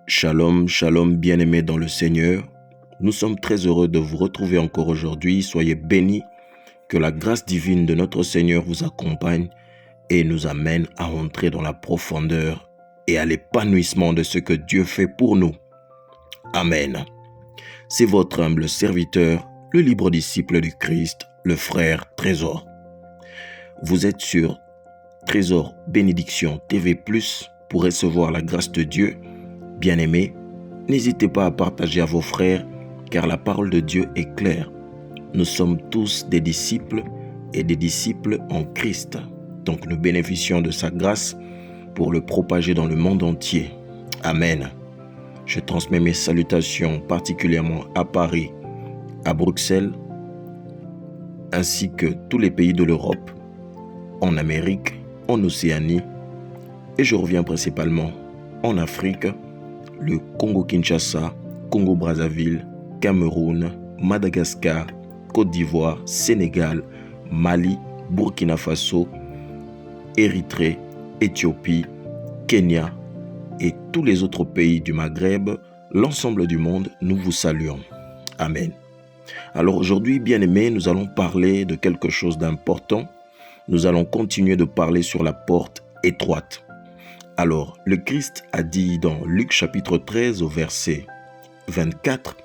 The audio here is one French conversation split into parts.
Shalom, shalom, bien-aimés dans le Seigneur. Nous sommes très heureux de vous retrouver encore aujourd'hui. Soyez bénis, que la grâce divine de notre Seigneur vous accompagne et nous amène à entrer dans la profondeur et à l'épanouissement de ce que Dieu fait pour nous. Amen. C'est votre humble serviteur, le libre disciple du Christ, le frère Trésor. Vous êtes sur Trésor Bénédiction TV+, pour recevoir la grâce de Dieu. Bien-aimés, n'hésitez pas à partager à vos frères, car la parole de Dieu est claire. Nous sommes tous des disciples et des disciples en Christ. Donc nous bénéficions de sa grâce pour le propager dans le monde entier. Amen. Je transmets mes salutations particulièrement à Paris, à Bruxelles, ainsi que tous les pays de l'Europe, en Amérique, en Océanie, et je reviens principalement en Afrique, le Congo-Kinshasa, Congo-Brazzaville, Cameroun, Madagascar, Côte d'Ivoire, Sénégal, Mali, Burkina Faso, Érythrée, Éthiopie, Kenya et tous les autres pays du Maghreb, l'ensemble du monde, nous vous saluons. Amen. Alors aujourd'hui, bien-aimés, nous allons parler de quelque chose d'important. Nous allons continuer de parler sur la porte étroite. Alors, le Christ a dit dans Luc chapitre 13 au verset 24,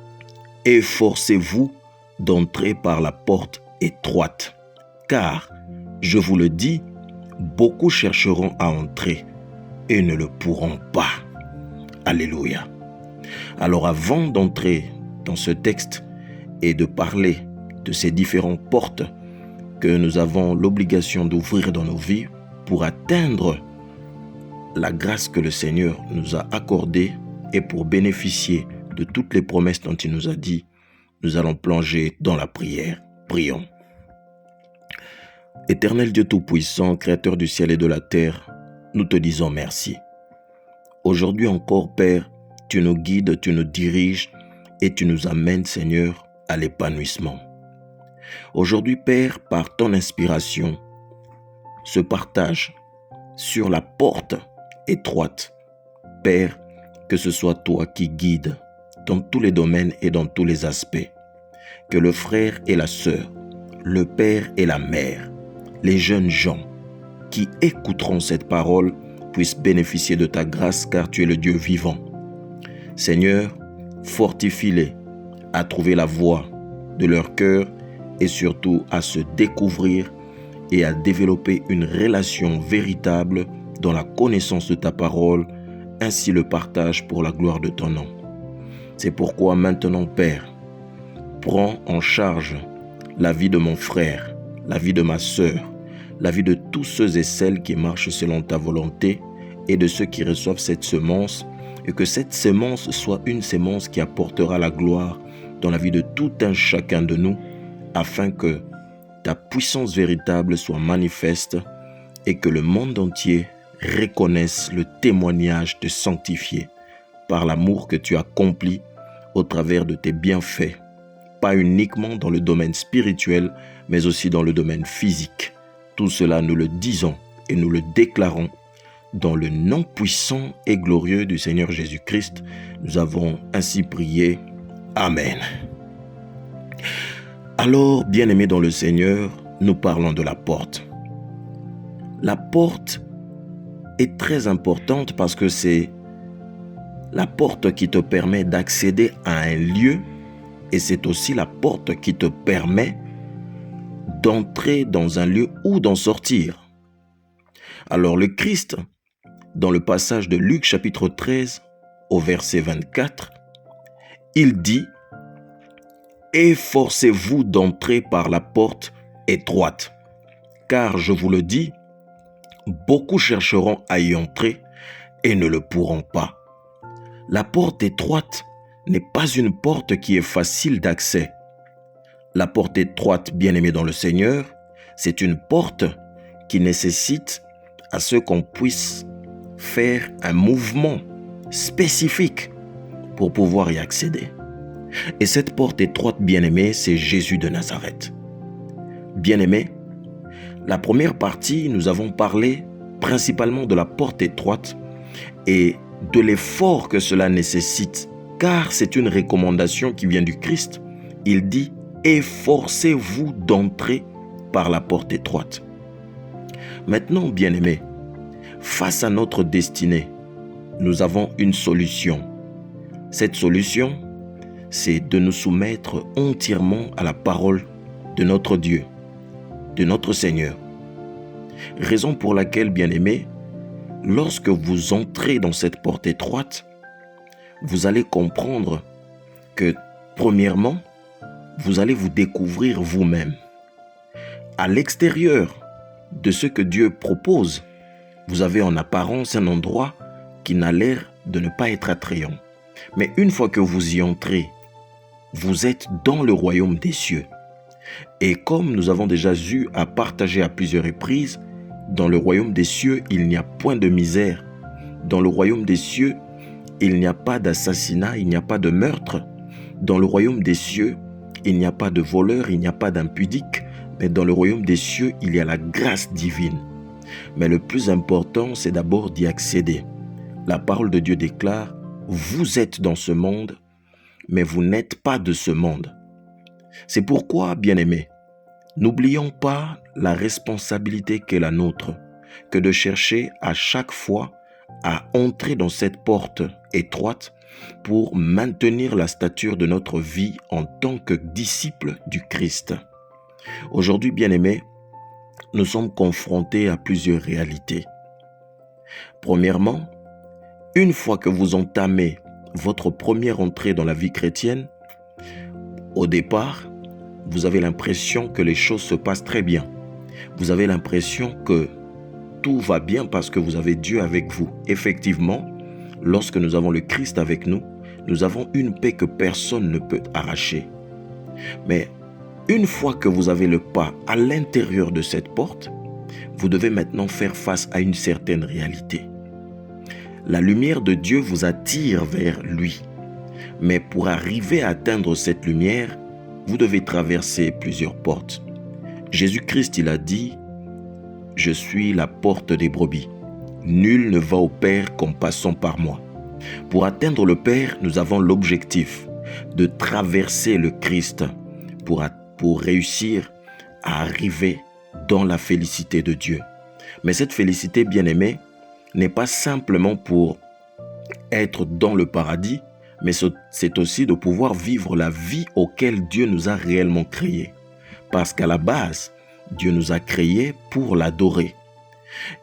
« Efforcez-vous d'entrer par la porte étroite, car, je vous le dis, beaucoup chercheront à entrer et ne le pourront pas. » Alléluia. Alors, avant d'entrer dans ce texte et de parler de ces différentes portes que nous avons l'obligation d'ouvrir dans nos vies pour atteindre la grâce que le Seigneur nous a accordée et pour bénéficier de toutes les promesses dont il nous a dit, nous allons plonger dans la prière. Prions. Éternel Dieu Tout-Puissant, Créateur du ciel et de la terre, nous te disons merci. Aujourd'hui encore, Père, tu nous guides, tu nous diriges et tu nous amènes, Seigneur, à l'épanouissement. Aujourd'hui, Père, par ton inspiration, ce partage sur la porte étroite. Père, que ce soit toi qui guides dans tous les domaines et dans tous les aspects. Que le frère et la sœur, le père et la mère, les jeunes gens qui écouteront cette parole puissent bénéficier de ta grâce car tu es le Dieu vivant. Seigneur, fortifie-les à trouver la voie de leur cœur et surtout à se découvrir et à développer une relation véritable dans la connaissance de ta parole, ainsi le partage pour la gloire de ton nom. C'est pourquoi maintenant, Père, prends en charge la vie de mon frère, la vie de ma sœur, la vie de tous ceux et celles qui marchent selon ta volonté et de ceux qui reçoivent cette semence, et que cette semence soit une semence qui apportera la gloire dans la vie de tout un chacun de nous, afin que ta puissance véritable soit manifeste et que le monde entier reconnaisse le témoignage de sanctifié par l'amour que tu accomplis au travers de tes bienfaits, pas uniquement dans le domaine spirituel, mais aussi dans le domaine physique. Tout cela, nous le disons et nous le déclarons dans le nom puissant et glorieux du Seigneur Jésus-Christ. Nous avons ainsi prié. Amen. Alors, bien-aimés dans le Seigneur, nous parlons de la porte. La porte est très importante parce que c'est la porte qui te permet d'accéder à un lieu et c'est aussi la porte qui te permet d'entrer dans un lieu ou d'en sortir. Alors le Christ, dans le passage de Luc chapitre 13 au verset 24, il dit « Efforcez-vous d'entrer par la porte étroite, car je vous le dis, beaucoup chercheront à y entrer et ne le pourront pas. » La porte étroite n'est pas une porte qui est facile d'accès. La porte étroite, bien-aimée dans le Seigneur, c'est une porte qui nécessite à ce qu'on puisse faire un mouvement spécifique pour pouvoir y accéder. Et cette porte étroite, bien-aimée, c'est Jésus de Nazareth. Bien-aimé, la première partie, nous avons parlé principalement de la porte étroite et de l'effort que cela nécessite, car c'est une recommandation qui vient du Christ. Il dit « Efforcez-vous d'entrer par la porte étroite ». Maintenant, bien-aimés, face à notre destinée, nous avons une solution. Cette solution, c'est de nous soumettre entièrement à la parole de notre Dieu, de notre Seigneur. Raison pour laquelle, bien-aimés, lorsque vous entrez dans cette porte étroite, vous allez comprendre que, premièrement, vous allez vous découvrir vous-même. À l'extérieur de ce que Dieu propose, vous avez en apparence un endroit qui n'a l'air de ne pas être attrayant. Mais une fois que vous y entrez, vous êtes dans le royaume des cieux. Et comme nous avons déjà eu à partager à plusieurs reprises, dans le royaume des cieux, il n'y a point de misère. Dans le royaume des cieux, il n'y a pas d'assassinat, il n'y a pas de meurtre. Dans le royaume des cieux, il n'y a pas de voleur, il n'y a pas d'impudique. Mais dans le royaume des cieux, il y a la grâce divine. Mais le plus important, c'est d'abord d'y accéder. La parole de Dieu déclare, « Vous êtes dans ce monde, mais vous n'êtes pas de ce monde. » C'est pourquoi, bien-aimés, n'oublions pas la responsabilité qu'est la nôtre, que de chercher à chaque fois à entrer dans cette porte étroite pour maintenir la stature de notre vie en tant que disciples du Christ. Aujourd'hui, bien-aimés, nous sommes confrontés à plusieurs réalités. Premièrement, une fois que vous entamez votre première entrée dans la vie chrétienne, au départ, vous avez l'impression que les choses se passent très bien. Vous avez l'impression que tout va bien parce que vous avez Dieu avec vous. Effectivement, lorsque nous avons le Christ avec nous, nous avons une paix que personne ne peut arracher. Mais une fois que vous avez le pas à l'intérieur de cette porte, vous devez maintenant faire face à une certaine réalité. La lumière de Dieu vous attire vers lui. Mais pour arriver à atteindre cette lumière, vous devez traverser plusieurs portes. Jésus-Christ, il a dit, « Je suis la porte des brebis. Nul ne va au Père qu'en passant par moi. » Pour atteindre le Père, nous avons l'objectif de traverser le Christ pour réussir à arriver dans la félicité de Dieu. Mais cette félicité, bien-aimée, n'est pas simplement pour être dans le paradis, mais c'est aussi de pouvoir vivre la vie auquel Dieu nous a réellement créés. Parce qu'à la base, Dieu nous a créés pour l'adorer.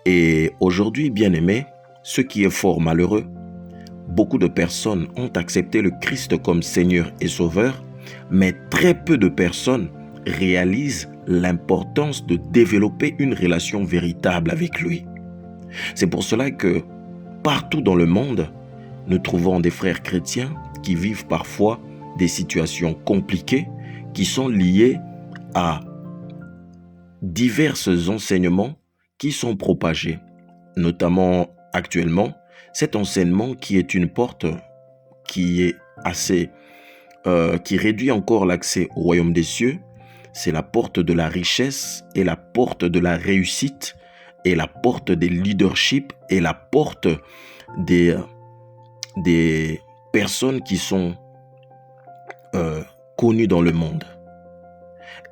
Et aujourd'hui, bien-aimés, ce qui est fort malheureux, beaucoup de personnes ont accepté le Christ comme Seigneur et Sauveur, mais très peu de personnes réalisent l'importance de développer une relation véritable avec lui. C'est pour cela que partout dans le monde, nous trouvons des frères chrétiens qui vivent parfois des situations compliquées qui sont liées à divers enseignements qui sont propagés, notamment actuellement, cet enseignement qui est une porte qui est qui réduit encore l'accès au royaume des cieux, c'est la porte de la richesse et la porte de la réussite et la porte des leaderships et la porte des personnes qui sont connues dans le monde.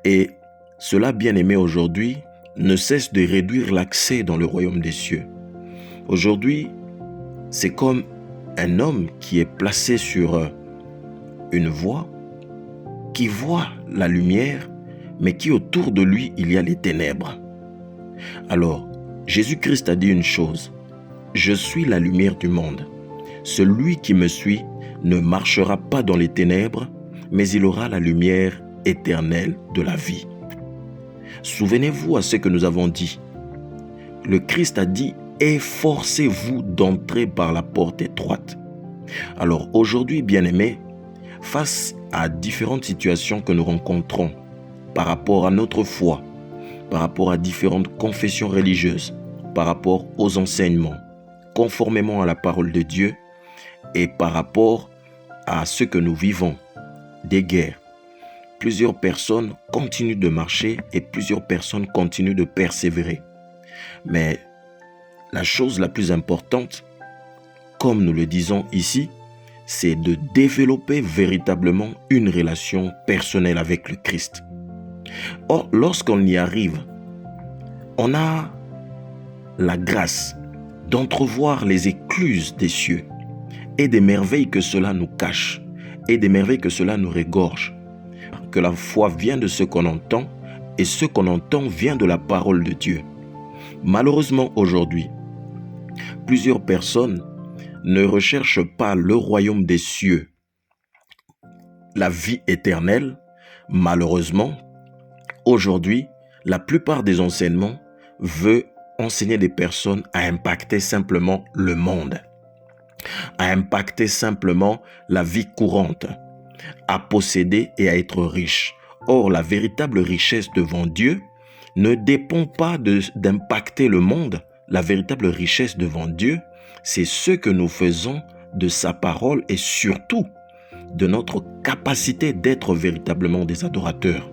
Et cela, bien aimé, aujourd'hui, ne cesse de réduire l'accès dans le royaume des cieux. Aujourd'hui, c'est comme un homme qui est placé sur une voie, qui voit la lumière, mais qui autour de lui, il y a les ténèbres. Alors, Jésus-Christ a dit une chose: je suis la lumière du monde. Celui qui me suit ne marchera pas dans les ténèbres, mais il aura la lumière éternelle de la vie. Souvenez-vous à ce que nous avons dit. Le Christ a dit: efforcez-vous d'entrer par la porte étroite. Alors aujourd'hui, bien-aimés, face à différentes situations que nous rencontrons par rapport à notre foi, par rapport à différentes confessions religieuses, par rapport aux enseignements, conformément à la parole de Dieu et par rapport à ce que nous vivons, des guerres, plusieurs personnes continuent de marcher et plusieurs personnes continuent de persévérer. Mais la chose la plus importante, comme nous le disons ici, c'est de développer véritablement une relation personnelle avec le Christ. Or, lorsqu'on y arrive, on a la grâce d'entrevoir les écluses des cieux et des merveilles que cela nous cache et des merveilles que cela nous régorge. Que la foi vient de ce qu'on entend et ce qu'on entend vient de la parole de Dieu. Malheureusement, aujourd'hui, plusieurs personnes ne recherchent pas le royaume des cieux, la vie éternelle. Malheureusement, aujourd'hui, la plupart des enseignements veulent enseigner des personnes à impacter simplement le monde, à impacter simplement la vie courante, à posséder et à être riche. Or, la véritable richesse devant Dieu ne dépend pas d'impacter le monde. La véritable richesse devant Dieu, c'est ce que nous faisons de sa parole et surtout de notre capacité d'être véritablement des adorateurs.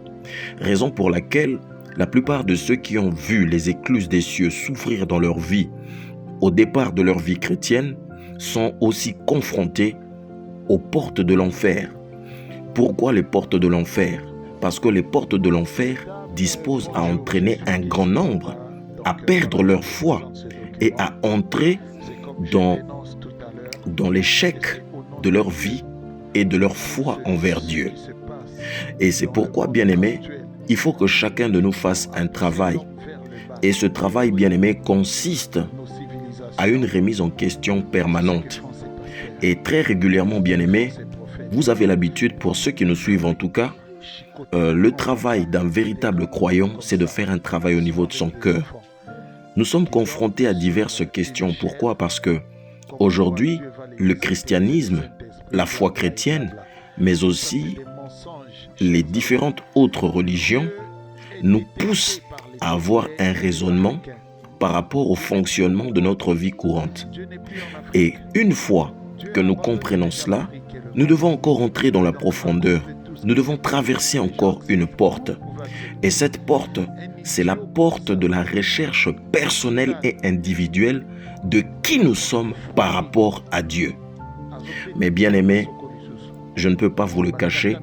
Raison pour laquelle la plupart de ceux qui ont vu les écluses des cieux souffrir dans leur vie, au départ de leur vie chrétienne, sont aussi confrontés aux portes de l'enfer. Pourquoi les portes de l'enfer? Parce que les portes de l'enfer disposent à entraîner un grand nombre à perdre leur foi et à entrer dans l'échec de leur vie et de leur foi envers Dieu. Et c'est pourquoi, bien-aimés, il faut que chacun de nous fasse un travail. Et ce travail, bien-aimé, consiste à une remise en question permanente. Et très régulièrement, bien-aimés, vous avez l'habitude, pour ceux qui nous suivent en tout cas, le travail d'un véritable croyant, c'est de faire un travail au niveau de son cœur. Nous sommes confrontés à diverses questions. Pourquoi? Parce que aujourd'hui, le christianisme, la foi chrétienne, mais aussi les différentes autres religions nous poussent à avoir un raisonnement par rapport au fonctionnement de notre vie courante. Et une fois que nous comprenons cela, nous devons encore entrer dans la profondeur. Nous devons traverser encore une porte. Et cette porte, c'est la porte de la recherche personnelle et individuelle de qui nous sommes par rapport à Dieu. Mais bien aimés, je ne peux pas vous le cacher,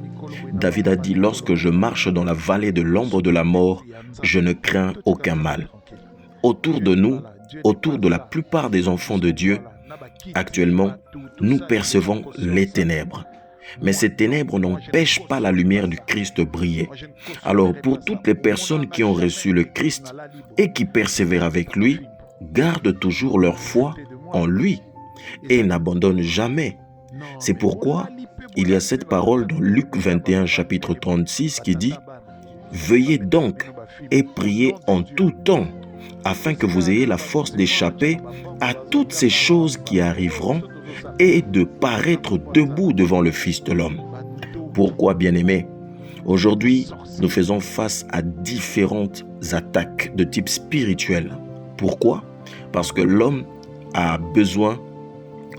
David a dit: lorsque je marche dans la vallée de l'ombre de la mort, je ne crains aucun mal. Autour de nous, autour de la plupart des enfants de Dieu, actuellement, nous percevons les ténèbres. Mais ces ténèbres n'empêchent pas la lumière du Christ de briller. Alors, pour toutes les personnes qui ont reçu le Christ et qui persévèrent avec lui, gardent toujours leur foi en lui et n'abandonnent jamais. C'est pourquoi il y a cette parole dans Luc 21, chapitre 36 qui dit: veuillez donc et priez en tout temps, afin que vous ayez la force d'échapper à toutes ces choses qui arriveront et de paraître debout devant le Fils de l'homme. Pourquoi, bien-aimés? Aujourd'hui, nous faisons face à différentes attaques de type spirituel. Pourquoi? Parce que l'homme a besoin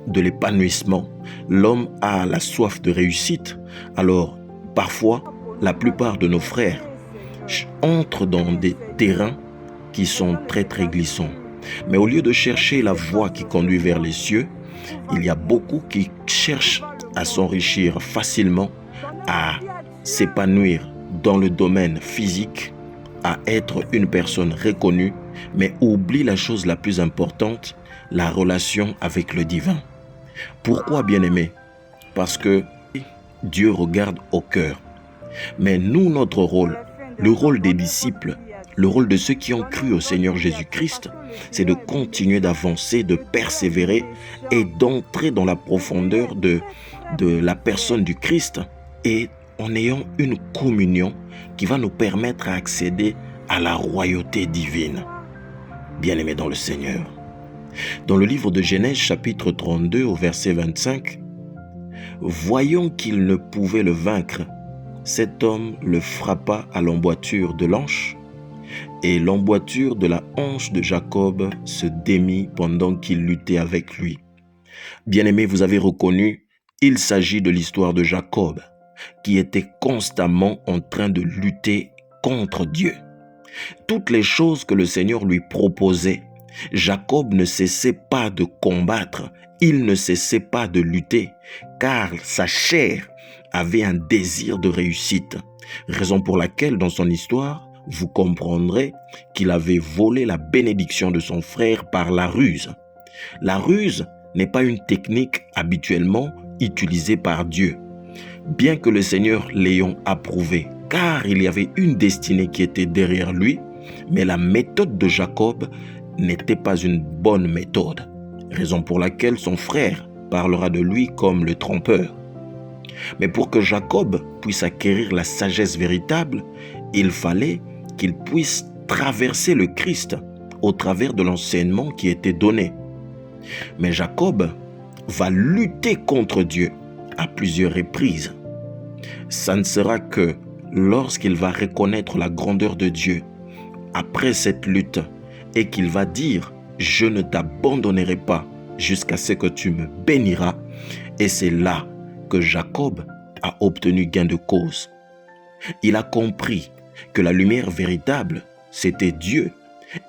de l'épanouissement. L'homme a la soif de réussite. Alors, parfois, la plupart de nos frères entrent dans des terrains qui sont très très glissants. Mais au lieu de chercher la voie qui conduit vers les cieux, il y a beaucoup qui cherchent à s'enrichir facilement, à s'épanouir dans le domaine physique, à être une personne reconnue, mais oublient la chose la plus importante, la relation avec le divin. Pourquoi, bien-aimé? Parce que Dieu regarde au cœur. Mais nous, notre rôle, le rôle des disciples, le rôle de ceux qui ont cru au Seigneur Jésus-Christ, c'est de continuer d'avancer, de persévérer et d'entrer dans la profondeur de la personne du Christ et en ayant une communion qui va nous permettre à accéder à la royauté divine. Bien-aimés dans le Seigneur. Dans le livre de Genèse chapitre 32 au verset 25, voyant qu'il ne pouvait le vaincre, cet homme le frappa à l'emboîture de l'anche, et l'emboîture de la hanche de Jacob se démit pendant qu'il luttait avec lui. Bien-aimés, vous avez reconnu, il s'agit de l'histoire de Jacob, qui était constamment en train de lutter contre Dieu. Toutes les choses que le Seigneur lui proposait, Jacob ne cessait pas de combattre, il ne cessait pas de lutter, car sa chair avait un désir de réussite, raison pour laquelle dans son histoire, vous comprendrez qu'il avait volé la bénédiction de son frère par la ruse. La ruse n'est pas une technique habituellement utilisée par Dieu, bien que le Seigneur l'ayant approuvé, car il y avait une destinée qui était derrière lui, mais la méthode de Jacob n'était pas une bonne méthode, raison pour laquelle son frère parlera de lui comme le trompeur. Mais pour que Jacob puisse acquérir la sagesse véritable, il fallait qu'il puisse traverser le Christ au travers de l'enseignement qui était donné. Mais Jacob va lutter contre Dieu à plusieurs reprises. Ça ne sera que lorsqu'il va reconnaître la grandeur de Dieu après cette lutte et qu'il va dire « Je ne t'abandonnerai pas jusqu'à ce que tu me béniras » et c'est là que Jacob a obtenu gain de cause. Il a compris que la lumière véritable, c'était Dieu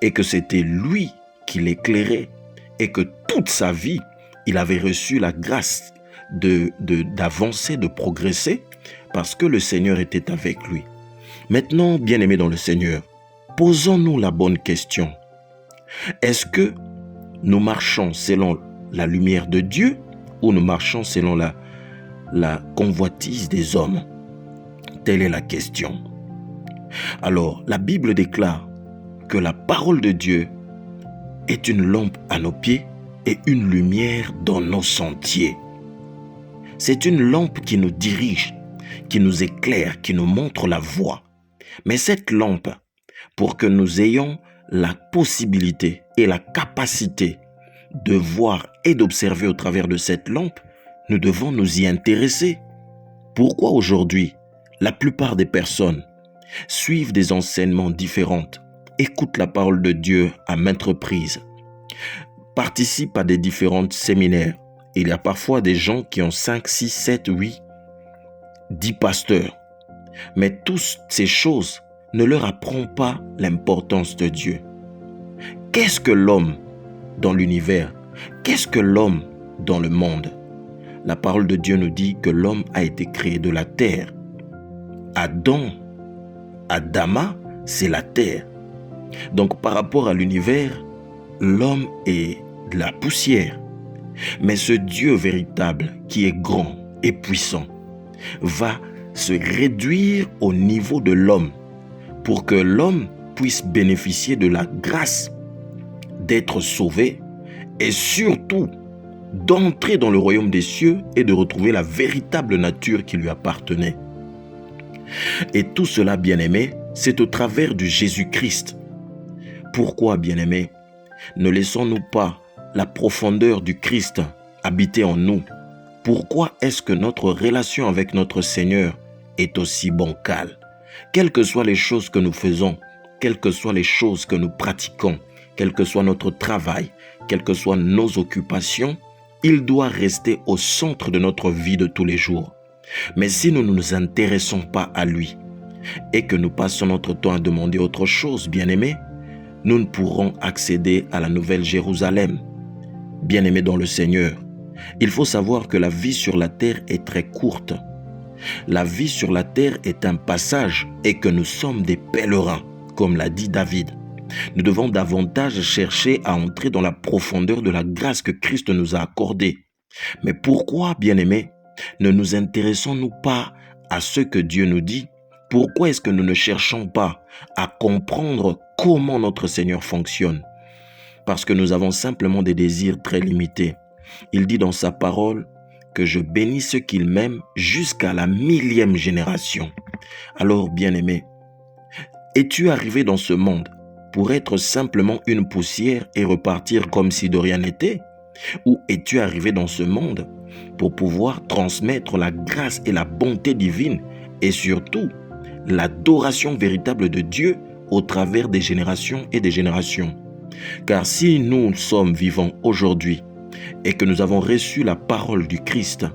et que c'était lui qui l'éclairait et que toute sa vie, il avait reçu la grâce d'avancer, de progresser parce que le Seigneur était avec lui. Maintenant, bien-aimés dans le Seigneur, posons-nous la bonne question. Est-ce que nous marchons selon la lumière de Dieu ou nous marchons selon la convoitise des hommes? Telle est la question. Alors, la Bible déclare que la parole de Dieu est une lampe à nos pieds et une lumière dans nos sentiers. C'est une lampe qui nous dirige, qui nous éclaire, qui nous montre la voie. Mais cette lampe, pour que nous ayons la possibilité et la capacité de voir et d'observer au travers de cette lampe, nous devons nous y intéresser. Pourquoi aujourd'hui, la plupart des personnes suivent des enseignements différents, écoutent la parole de Dieu à maintes reprises, participent à des différents séminaires? Il y a parfois des gens qui ont 5, 6, 7, 8, 10 pasteurs. Mais toutes ces choses ne leur apprennent pas l'importance de Dieu. Qu'est-ce que l'homme dans l'univers? Qu'est-ce que l'homme dans le monde? La parole de Dieu nous dit que l'homme a été créé de la terre. Adama, c'est la terre. Donc par rapport à l'univers, l'homme est de la poussière. Mais ce Dieu véritable qui est grand et puissant va se réduire au niveau de l'homme pour que l'homme puisse bénéficier de la grâce d'être sauvé et surtout d'entrer dans le royaume des cieux et de retrouver la véritable nature qui lui appartenait. Et tout cela, bien-aimés, c'est au travers du Jésus-Christ. Pourquoi, bien-aimés, ne laissons-nous pas la profondeur du Christ habiter en nous? Pourquoi est-ce que notre relation avec notre Seigneur est aussi bancale? Quelles que soient les choses que nous faisons, quelles que soient les choses que nous pratiquons, quel que soit notre travail, quelles que soient nos occupations, il doit rester au centre de notre vie de tous les jours. Mais si nous ne nous intéressons pas à lui et que nous passons notre temps à demander autre chose, bien-aimés, nous ne pourrons accéder à la nouvelle Jérusalem. Bien-aimés dans le Seigneur, il faut savoir que la vie sur la terre est très courte. La vie sur la terre est un passage et que nous sommes des pèlerins, comme l'a dit David. Nous devons davantage chercher à entrer dans la profondeur de la grâce que Christ nous a accordée. Mais pourquoi, bien-aimés, ne nous intéressons-nous pas à ce que Dieu nous dit? Pourquoi est-ce que nous ne cherchons pas à comprendre comment notre Seigneur fonctionne? Parce que nous avons simplement des désirs très limités. Il dit dans sa parole que je bénis ceux qu'il m'aime jusqu'à la 1000e génération. Alors, bien-aimé, es-tu arrivé dans ce monde pour être simplement une poussière et repartir comme si de rien n'était? Ou es-tu arrivé dans ce monde pour pouvoir transmettre la grâce et la bonté divine et surtout l'adoration véritable de Dieu au travers des générations et des générations? Car si nous sommes vivants aujourd'hui et que nous avons reçu la parole du Christ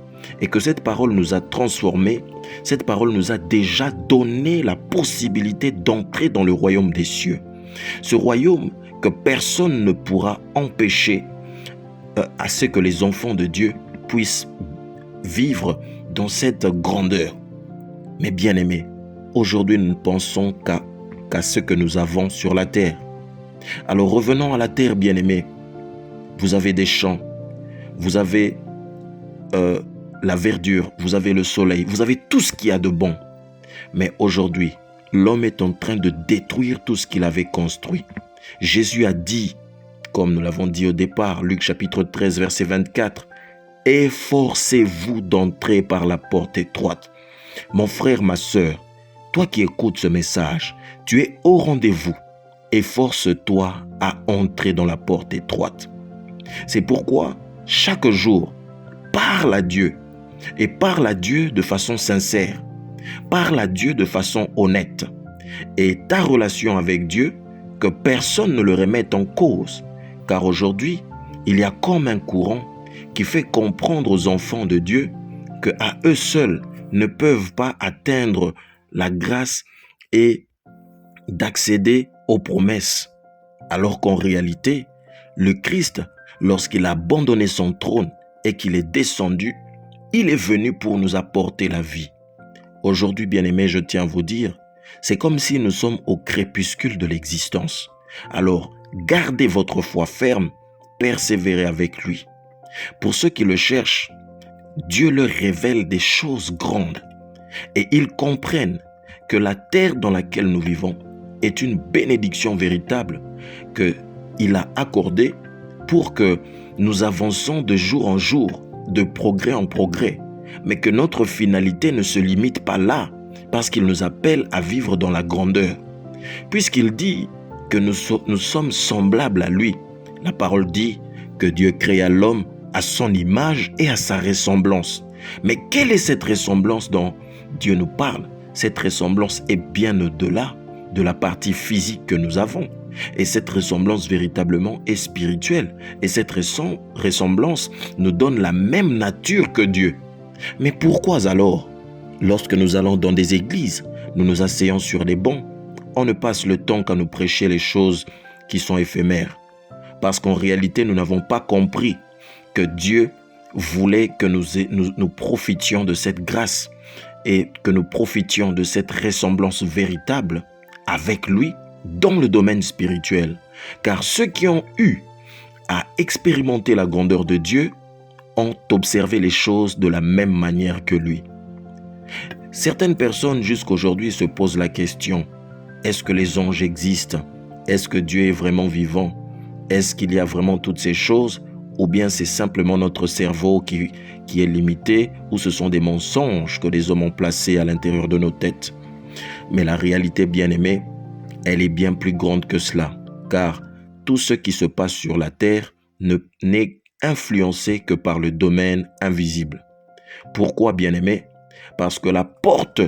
et que cette parole nous a transformés, cette parole nous a déjà donné la possibilité d'entrer dans le royaume des cieux. Ce royaume que personne ne pourra empêcher à ce que les enfants de Dieu puissent vivre dans cette grandeur. Mais bien aimés, aujourd'hui nous ne pensons qu'à ce que nous avons sur la terre. Alors revenons à la terre, bien aimés. Vous avez des champs, vous avez la verdure, vous avez le soleil, vous avez tout ce qu'il y a de bon. Mais aujourd'hui, l'homme est en train de détruire tout ce qu'il avait construit. Jésus a dit, comme nous l'avons dit au départ, Luc chapitre 13, verset 24, « Efforcez-vous d'entrer par la porte étroite. » Mon frère, ma sœur, toi qui écoutes ce message, tu es au rendez-vous. Efforce-toi à entrer dans la porte étroite. C'est pourquoi, chaque jour, parle à Dieu. Et parle à Dieu de façon sincère. Parle à Dieu de façon honnête. Et ta relation avec Dieu, que personne ne le remette en cause. Car aujourd'hui, il y a comme un courant qui fait comprendre aux enfants de Dieu qu'à eux seuls ne peuvent pas atteindre la grâce et d'accéder aux promesses. Alors qu'en réalité, le Christ, lorsqu'il a abandonné son trône et qu'il est descendu, il est venu pour nous apporter la vie. Aujourd'hui, bien-aimés, je tiens à vous dire, c'est comme si nous sommes au crépuscule de l'existence. Alors, gardez votre foi ferme, persévérez avec lui. Pour ceux qui le cherchent, Dieu leur révèle des choses grandes et ils comprennent que la terre dans laquelle nous vivons est une bénédiction véritable qu'il a accordée pour que nous avançons de jour en jour, de progrès en progrès, mais que notre finalité ne se limite pas là, parce qu'il nous appelle à vivre dans la grandeur. Puisqu'il dit que nous sommes semblables à lui, la parole dit que Dieu créa l'homme à son image et à sa ressemblance. Mais quelle est cette ressemblance dont Dieu nous parle? Cette ressemblance est bien au-delà de la partie physique que nous avons. Et cette ressemblance véritablement est spirituelle. Et cette ressemblance nous donne la même nature que Dieu. Mais pourquoi alors, lorsque nous allons dans des églises, nous nous asseyons sur des bancs, on ne passe le temps qu'à nous prêcher les choses qui sont éphémères? Parce qu'en réalité, nous n'avons pas compris que Dieu voulait que nous profitions de cette grâce et que nous profitions de cette ressemblance véritable avec lui dans le domaine spirituel. Car ceux qui ont eu à expérimenter la grandeur de Dieu ont observé les choses de la même manière que lui. Certaines personnes jusqu'aujourd'hui se posent la question, est-ce que les anges existent? Est-ce que Dieu est vraiment vivant? Est-ce qu'il y a vraiment toutes ces choses? Ou bien c'est simplement notre cerveau qui est limité, ou ce sont des mensonges que les hommes ont placés à l'intérieur de nos têtes? Mais la réalité, bien-aimée, elle est bien plus grande que cela, car tout ce qui se passe sur la terre n'est influencé que par le domaine invisible. Pourquoi, bien-aimé? Parce que la porte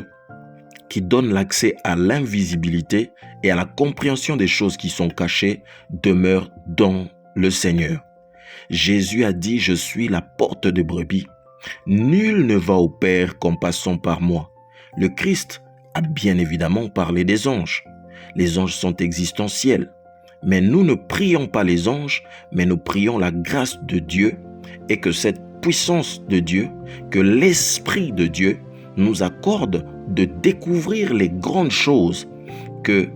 qui donne l'accès à l'invisibilité et à la compréhension des choses qui sont cachées demeure dans le Seigneur. Jésus a dit, « Je suis la porte des brebis. Nul ne va au Père qu'en passant par moi. » Le Christ a bien évidemment parlé des anges. Les anges sont existentiels. Mais nous ne prions pas les anges, mais nous prions la grâce de Dieu et que cette puissance de Dieu, que l'Esprit de Dieu nous accorde de découvrir les grandes choses que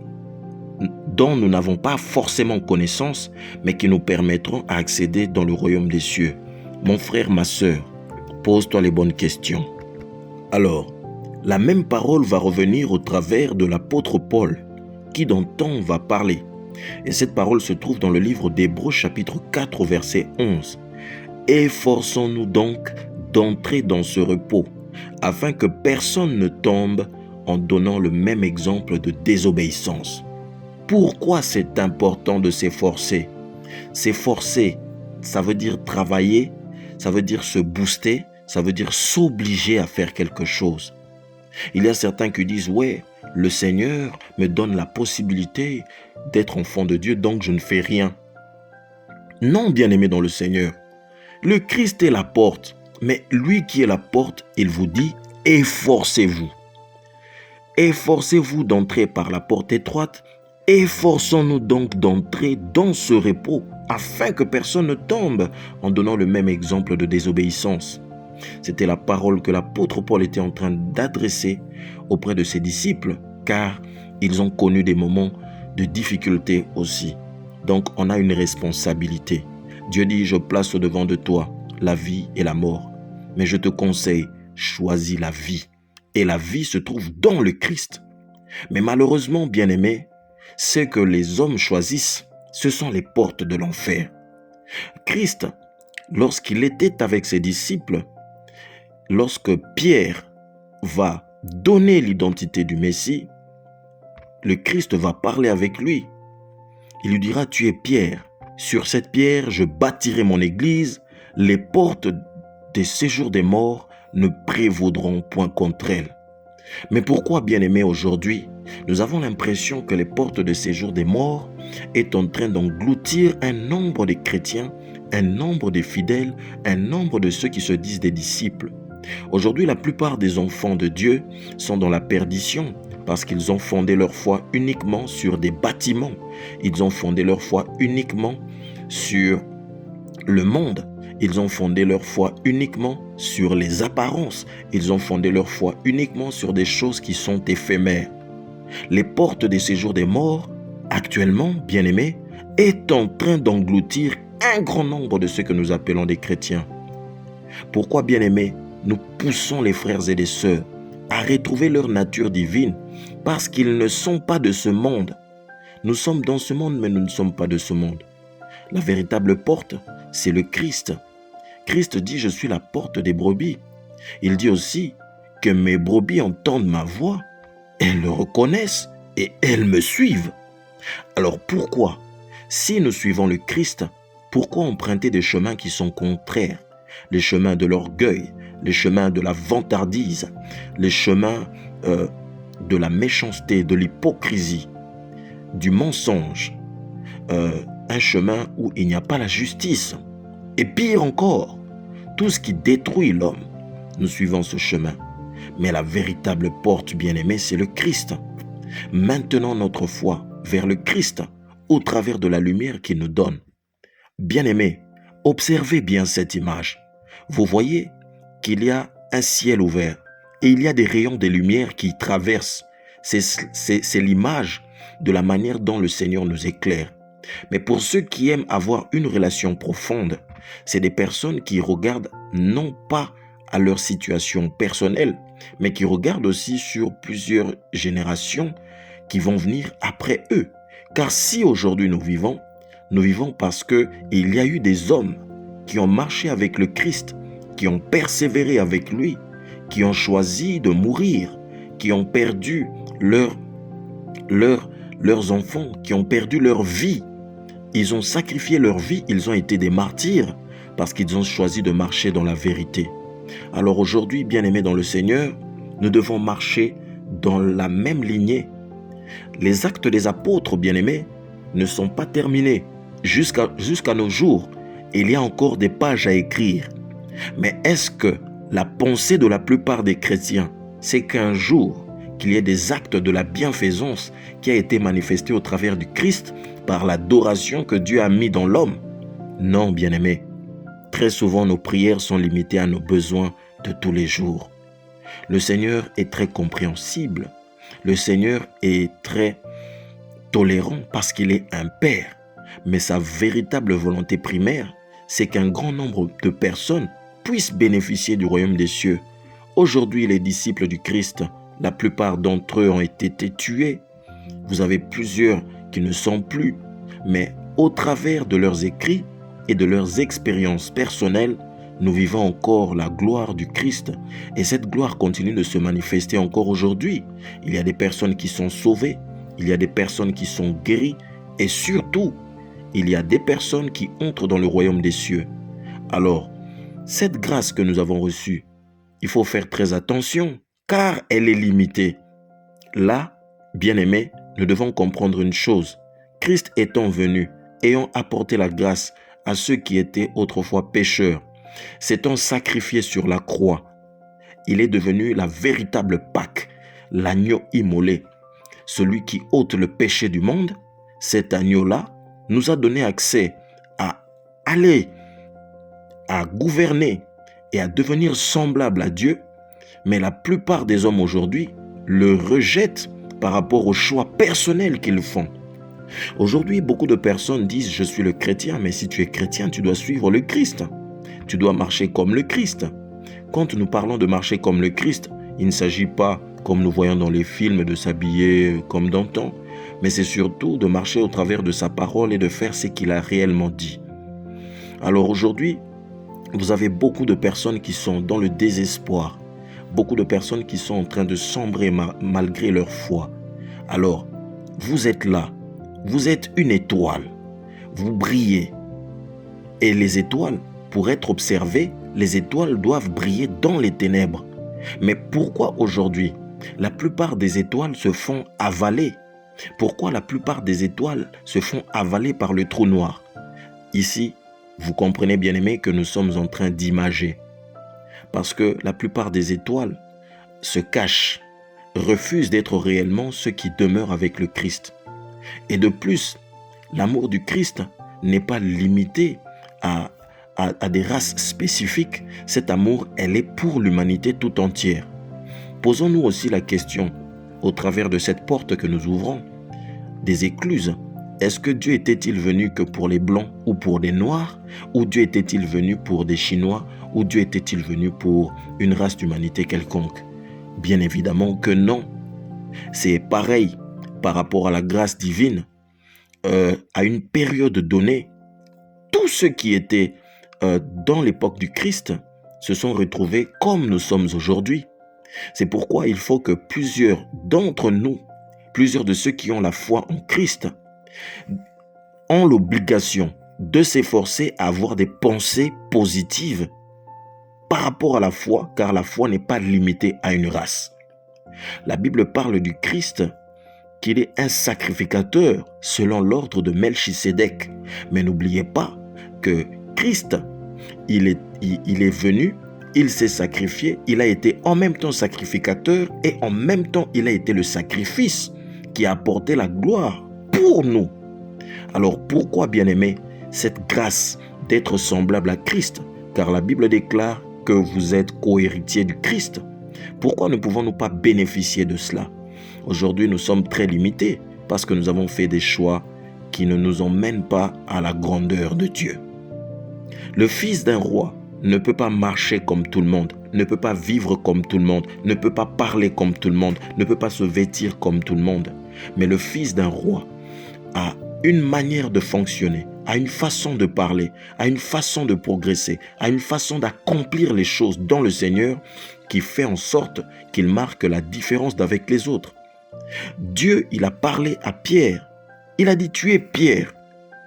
dont nous n'avons pas forcément connaissance, mais qui nous permettront d'accéder dans le royaume des cieux. Mon frère, ma sœur, pose-toi les bonnes questions. Alors, la même parole va revenir au travers de l'apôtre Paul, qui dans temps va parler. Et cette parole se trouve dans le livre d'Hébreux chapitre 4 verset 11. « Efforçons-nous donc d'entrer dans ce repos, afin que personne ne tombe en donnant le même exemple de désobéissance. » Pourquoi c'est important de s'efforcer? S'efforcer, ça veut dire travailler, ça veut dire se booster, ça veut dire s'obliger à faire quelque chose. Il y a certains qui disent « Ouais, le Seigneur me donne la possibilité d'être enfant de Dieu, donc je ne fais rien. » Non, bien-aimé dans le Seigneur. Le Christ est la porte, mais lui qui est la porte, il vous dit « Efforcez-vous. » Efforcez-vous d'entrer par la porte étroite. Efforçons-nous donc d'entrer dans ce repos afin que personne ne tombe en donnant le même exemple de désobéissance. C'était la parole que l'apôtre Paul était en train d'adresser auprès de ses disciples, car ils ont connu des moments de difficulté aussi. Donc on a une responsabilité. Dieu dit, je place au-devant de toi la vie et la mort. Mais je te conseille, choisis la vie. Et la vie se trouve dans le Christ. Mais malheureusement, bien-aimés, ce que les hommes choisissent, ce sont les portes de l'enfer. Christ, lorsqu'il était avec ses disciples, lorsque Pierre va donner l'identité du Messie, le Christ va parler avec lui. Il lui dira, tu es Pierre. Sur cette pierre, je bâtirai mon église. Les portes des séjours des morts ne prévaudront point contre elle. Mais pourquoi, bien-aimés, aujourd'hui, nous avons l'impression que les portes de séjour des morts est en train d'engloutir un nombre de chrétiens, un nombre de fidèles, un nombre de ceux qui se disent des disciples. Aujourd'hui, la plupart des enfants de Dieu sont dans la perdition parce qu'ils ont fondé leur foi uniquement sur des bâtiments. Ils ont fondé leur foi uniquement sur le monde. Ils ont fondé leur foi uniquement sur les apparences. Ils ont fondé leur foi uniquement sur des choses qui sont éphémères. Les portes des séjours des morts, actuellement, bien-aimés, est en train d'engloutir un grand nombre de ceux que nous appelons des chrétiens. Pourquoi, bien-aimés, nous poussons les frères et les sœurs à retrouver leur nature divine? Parce qu'ils ne sont pas de ce monde. Nous sommes dans ce monde, mais nous ne sommes pas de ce monde. La véritable porte, c'est le Christ. Christ dit, je suis la porte des brebis. Il dit aussi que mes brebis entendent ma voix, elles le reconnaissent et elles me suivent. Alors pourquoi, si nous suivons le Christ, pourquoi emprunter des chemins qui sont contraires? Les chemins de l'orgueil, les chemins de la vantardise, les chemins de la méchanceté, de l'hypocrisie, du mensonge, un chemin où il n'y a pas la justice. Et pire encore, tout ce qui détruit l'homme, nous suivons ce chemin. Mais la véritable porte, bien-aimée, c'est le Christ. Maintenant notre foi vers le Christ au travers de la lumière qu'il nous donne. Bien-aimés, observez bien cette image. Vous voyez qu'il y a un ciel ouvert et il y a des rayons de lumière qui traversent. C'est l'image de la manière dont le Seigneur nous éclaire. Mais pour ceux qui aiment avoir une relation profonde, c'est des personnes qui regardent non pas à leur situation personnelle, mais qui regardent aussi sur plusieurs générations qui vont venir après eux. Car si aujourd'hui nous vivons parce qu'il y a eu des hommes qui ont marché avec le Christ, qui ont persévéré avec lui, qui ont choisi de mourir, qui ont perdu leurs enfants, qui ont perdu leur vie. Ils ont sacrifié leur vie, ils ont été des martyrs parce qu'ils ont choisi de marcher dans la vérité. Alors aujourd'hui, bien-aimés dans le Seigneur, nous devons marcher dans la même lignée. Les actes des apôtres, bien-aimés, ne sont pas terminés. Jusqu'à nos jours, il y a encore des pages à écrire. Mais est-ce que la pensée de la plupart des chrétiens, c'est qu'un jour, qu'il y ait des actes de la bienfaisance qui a été manifesté au travers du Christ par l'adoration que Dieu a mis dans l'homme? Non, bien-aimés. Très souvent, nos prières sont limitées à nos besoins de tous les jours. Le Seigneur est très compréhensible. Le Seigneur est très tolérant parce qu'il est un père. Mais sa véritable volonté primaire, c'est qu'un grand nombre de personnes puissent bénéficier du royaume des cieux. Aujourd'hui, les disciples du Christ, la plupart d'entre eux ont été tués. Vous avez plusieurs qui ne sont plus. Mais au travers de leurs écrits et de leurs expériences personnelles, nous vivons encore la gloire du Christ. Et cette gloire continue de se manifester encore aujourd'hui. Il y a des personnes qui sont sauvées, il y a des personnes qui sont guéries, et surtout, il y a des personnes qui entrent dans le royaume des cieux. Alors, cette grâce que nous avons reçue, il faut faire très attention, car elle est limitée. Là, bien-aimés, nous devons comprendre une chose. Christ étant venu, ayant apporté la grâce à ceux qui étaient autrefois pécheurs, s'étant sacrifié sur la croix, il est devenu la véritable Pâque, l'agneau immolé, celui qui ôte le péché du monde. Cet agneau-là nous a donné accès à aller, à gouverner et à devenir semblable à Dieu, mais la plupart des hommes aujourd'hui le rejettent par rapport aux choix personnels qu'ils font. Aujourd'hui, beaucoup de personnes disent « Je suis le chrétien », mais si tu es chrétien, tu dois suivre le Christ. Tu dois marcher comme le Christ. Quand nous parlons de marcher comme le Christ, il ne s'agit pas, comme nous voyons dans les films, de s'habiller comme d'antan, mais c'est surtout de marcher au travers de sa parole et de faire ce qu'il a réellement dit. Alors aujourd'hui, vous avez beaucoup de personnes qui sont dans le désespoir, beaucoup de personnes qui sont en train de sombrer malgré leur foi. Alors, vous êtes là, vous êtes une étoile, vous brillez. Et les étoiles, pour être observées, les étoiles doivent briller dans les ténèbres. Mais pourquoi aujourd'hui, la plupart des étoiles se font avaler? Pourquoi la plupart des étoiles se font avaler par le trou noir? Ici, vous comprenez bien aimé que nous sommes en train d'imager. Parce que la plupart des étoiles se cachent, refusent d'être réellement ceux qui demeurent avec le Christ. Et de plus, l'amour du Christ n'est pas limité à des races spécifiques. Cet amour, elle est pour l'humanité tout entière. Posons-nous aussi la question, au travers de cette porte que nous ouvrons, des écluses. Est-ce que Dieu était-il venu que pour les Blancs ou pour les Noirs? Ou Dieu était-il venu pour des Chinois? Ou Dieu était-il venu pour une race d'humanité quelconque? Bien évidemment que non. C'est pareil par rapport à la grâce divine. À une période donnée, tous ceux qui étaient dans l'époque du Christ se sont retrouvés comme nous sommes aujourd'hui. C'est pourquoi il faut que plusieurs d'entre nous, plusieurs de ceux qui ont la foi en Christ, ont l'obligation de s'efforcer à avoir des pensées positives par rapport à la foi, car la foi n'est pas limitée à une race. La Bible parle du Christ, qu'il est un sacrificateur selon l'ordre de Melchisédek. Mais n'oubliez pas que Christ, il est venu, il s'est sacrifié, il a été en même temps sacrificateur et en même temps il a été le sacrifice qui a apporté la gloire pour nous. Alors pourquoi, bien-aimés, cette grâce d'être semblable à Christ? Car la Bible déclare que vous êtes co-héritiers du Christ. Pourquoi ne pouvons-nous pas bénéficier de cela? Aujourd'hui, nous sommes très limités parce que nous avons fait des choix qui ne nous emmènent pas à la grandeur de Dieu. Le fils d'un roi ne peut pas marcher comme tout le monde, ne peut pas vivre comme tout le monde, ne peut pas parler comme tout le monde, ne peut pas se vêtir comme tout le monde. Mais le fils d'un roi a une manière de fonctionner, a une façon de parler, a une façon de progresser, a une façon d'accomplir les choses dans le Seigneur qui fait en sorte qu'il marque la différence d'avec les autres. Dieu, il a parlé à Pierre. Il a dit, tu es Pierre.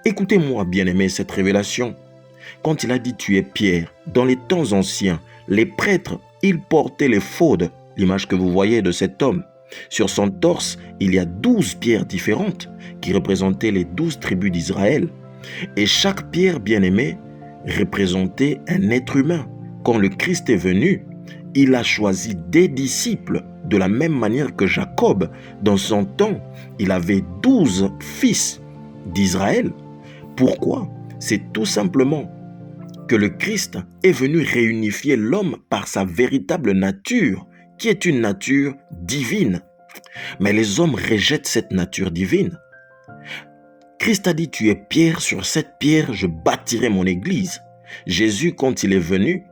Écoutez-moi, bien-aimé, cette révélation. Quand il a dit, tu es Pierre, dans les temps anciens, les prêtres, ils portaient l'éphod, l'image que vous voyez de cet homme. Sur son torse, il y a 12 pierres différentes qui représentaient les 12 tribus d'Israël. Et chaque pierre, bien-aimée, représentait un être humain. Quand le Christ est venu, il a choisi des disciples de la même manière que Jacob. Dans son temps, il avait 12 fils d'Israël. Pourquoi? C'est tout simplement que le Christ est venu réunifier l'homme par sa véritable nature, qui est une nature divine. Mais les hommes rejettent cette nature divine. Christ a dit, tu es pierre, sur cette pierre, je bâtirai mon église. Jésus, quand il est venu,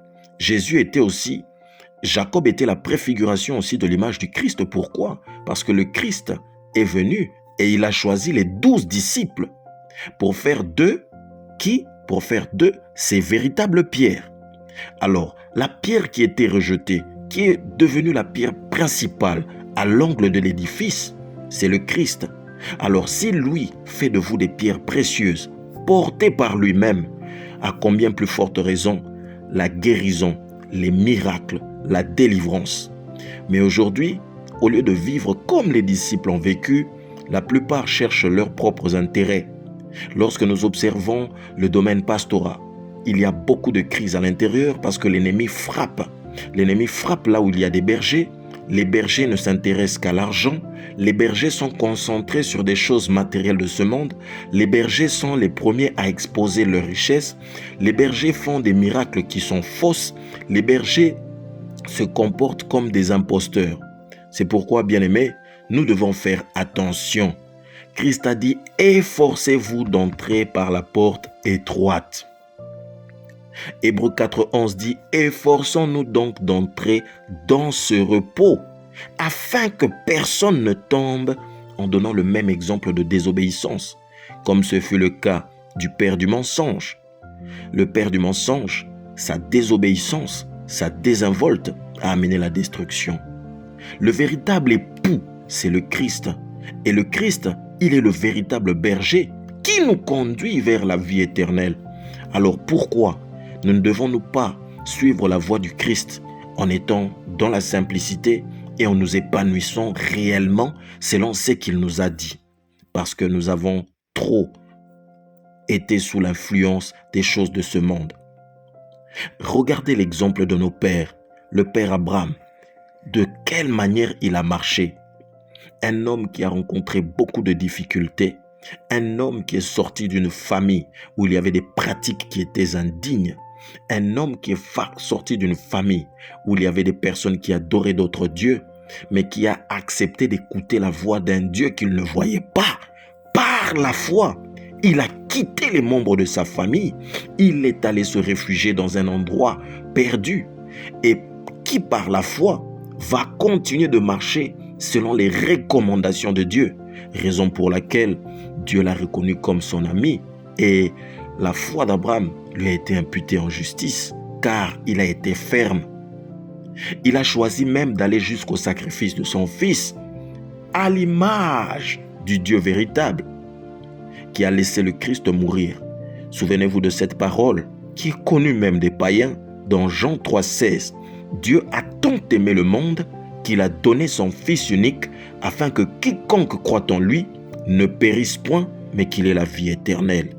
Jacob était la préfiguration aussi de l'image du Christ. Pourquoi? Parce que le Christ est venu et il a choisi les 12 disciples pour faire d'eux ces véritables pierres. Alors, la pierre qui était rejetée, qui est devenue la pierre principale à l'angle de l'édifice, c'est le Christ. Alors, si lui fait de vous des pierres précieuses, portées par lui-même, à combien plus forte raison la guérison, les miracles, la délivrance. Mais aujourd'hui, au lieu de vivre comme les disciples ont vécu, la plupart cherchent leurs propres intérêts. Lorsque nous observons le domaine pastoral, il y a beaucoup de crises à l'intérieur parce que l'ennemi frappe. L'ennemi frappe là où il y a des bergers. Les bergers ne s'intéressent qu'à l'argent. Les bergers sont concentrés sur des choses matérielles de ce monde. Les bergers sont les premiers à exposer leurs richesses. Les bergers font des miracles qui sont fausses. Les bergers se comportent comme des imposteurs. C'est pourquoi, bien-aimés, nous devons faire attention. Christ a dit, efforcez-vous d'entrer par la porte étroite. Hébreux 4:11 dit, efforçons-nous donc d'entrer dans ce repos, afin que personne ne tombe en donnant le même exemple de désobéissance, comme ce fut le cas du père du mensonge. Le père du mensonge, sa désobéissance, sa désinvolte a amené la destruction. Le véritable époux, c'est le Christ. Et le Christ, il est le véritable berger qui nous conduit vers la vie éternelle. Alors pourquoi ne devons-nous pas suivre la voie du Christ en étant dans la simplicité et en nous épanouissant réellement selon ce qu'il nous a dit? Parce que nous avons trop été sous l'influence des choses de ce monde. Regardez l'exemple de nos pères, le père Abraham. De quelle manière il a marché? Un homme qui a rencontré beaucoup de difficultés, un homme qui est sorti d'une famille où il y avait des pratiques qui étaient indignes, un homme qui est sorti d'une famille où il y avait des personnes qui adoraient d'autres dieux, mais qui a accepté d'écouter la voix d'un Dieu qu'il ne voyait pas. Par la foi, il a quitté les membres de sa famille, il est allé se réfugier dans un endroit perdu, et qui par la foi va continuer de marcher selon les recommandations de Dieu, raison pour laquelle Dieu l'a reconnu comme son ami, et la foi d'Abraham lui a été imputée en justice, car il a été ferme. Il a choisi même d'aller jusqu'au sacrifice de son fils, à l'image du Dieu véritable, qui a laissé le Christ mourir. Souvenez-vous de cette parole, qui est connue même des païens, dans Jean 3,16. Dieu a tant aimé le monde qu'il a donné son Fils unique afin que quiconque croit en lui ne périsse point, mais qu'il ait la vie éternelle.